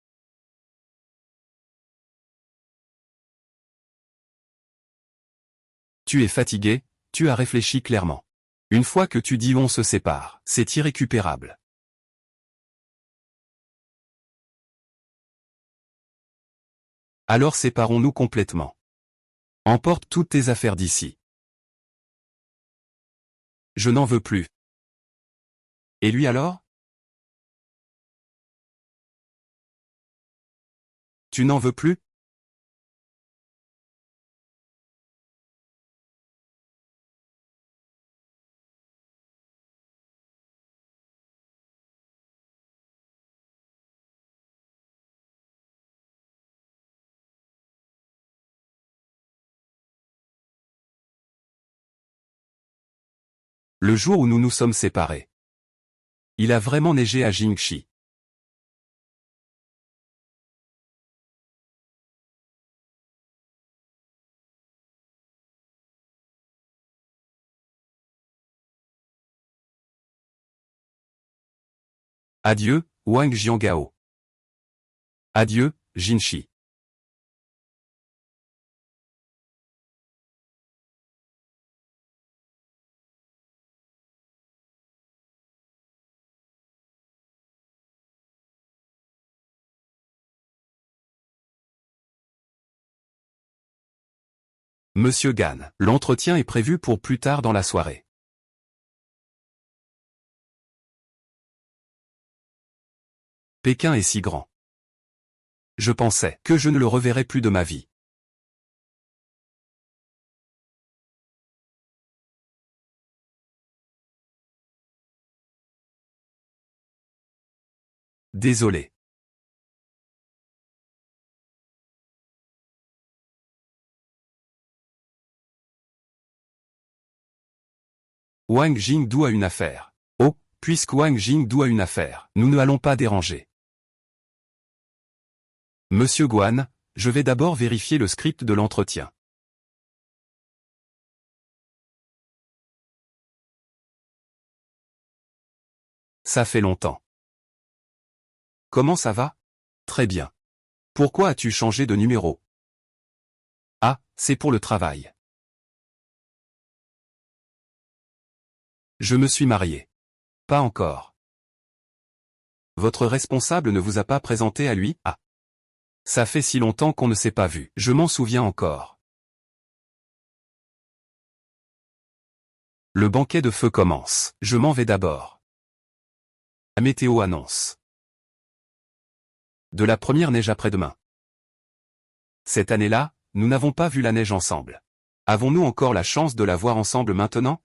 Tu es fatigué, tu as réfléchi clairement. Une fois que tu dis on se sépare, c'est irrécupérable. Alors séparons-nous complètement. Emporte toutes tes affaires d'ici. Je n'en veux plus. Et lui alors? Tu n'en veux plus? Le jour où nous nous sommes séparés. Il a vraiment neigé à Jingxi. Adieu, Wang Jiangao. Adieu, Jinshi. Monsieur Gan, l'entretien est prévu pour plus tard dans la soirée. Pékin est si grand. Je pensais que je ne le reverrais plus de ma vie. Désolé. Wang Jingdu a une affaire. Oh, puisque Wang Jingdu a une affaire, nous ne allons pas déranger. Monsieur Guan, je vais d'abord vérifier le script de l'entretien. Ça fait longtemps. Comment ça va? Très bien. Pourquoi as-tu changé de numéro? Ah, c'est pour le travail. Je me suis marié. Pas encore. Votre responsable ne vous a pas présenté à lui? Ah. Ça fait si longtemps qu'on ne s'est pas vu. Je m'en souviens encore. Le banquet de feu commence. Je m'en vais d'abord. La météo annonce de la première neige après-demain. Cette année-là, nous n'avons pas vu la neige ensemble. Avons-nous encore la chance de la voir ensemble maintenant?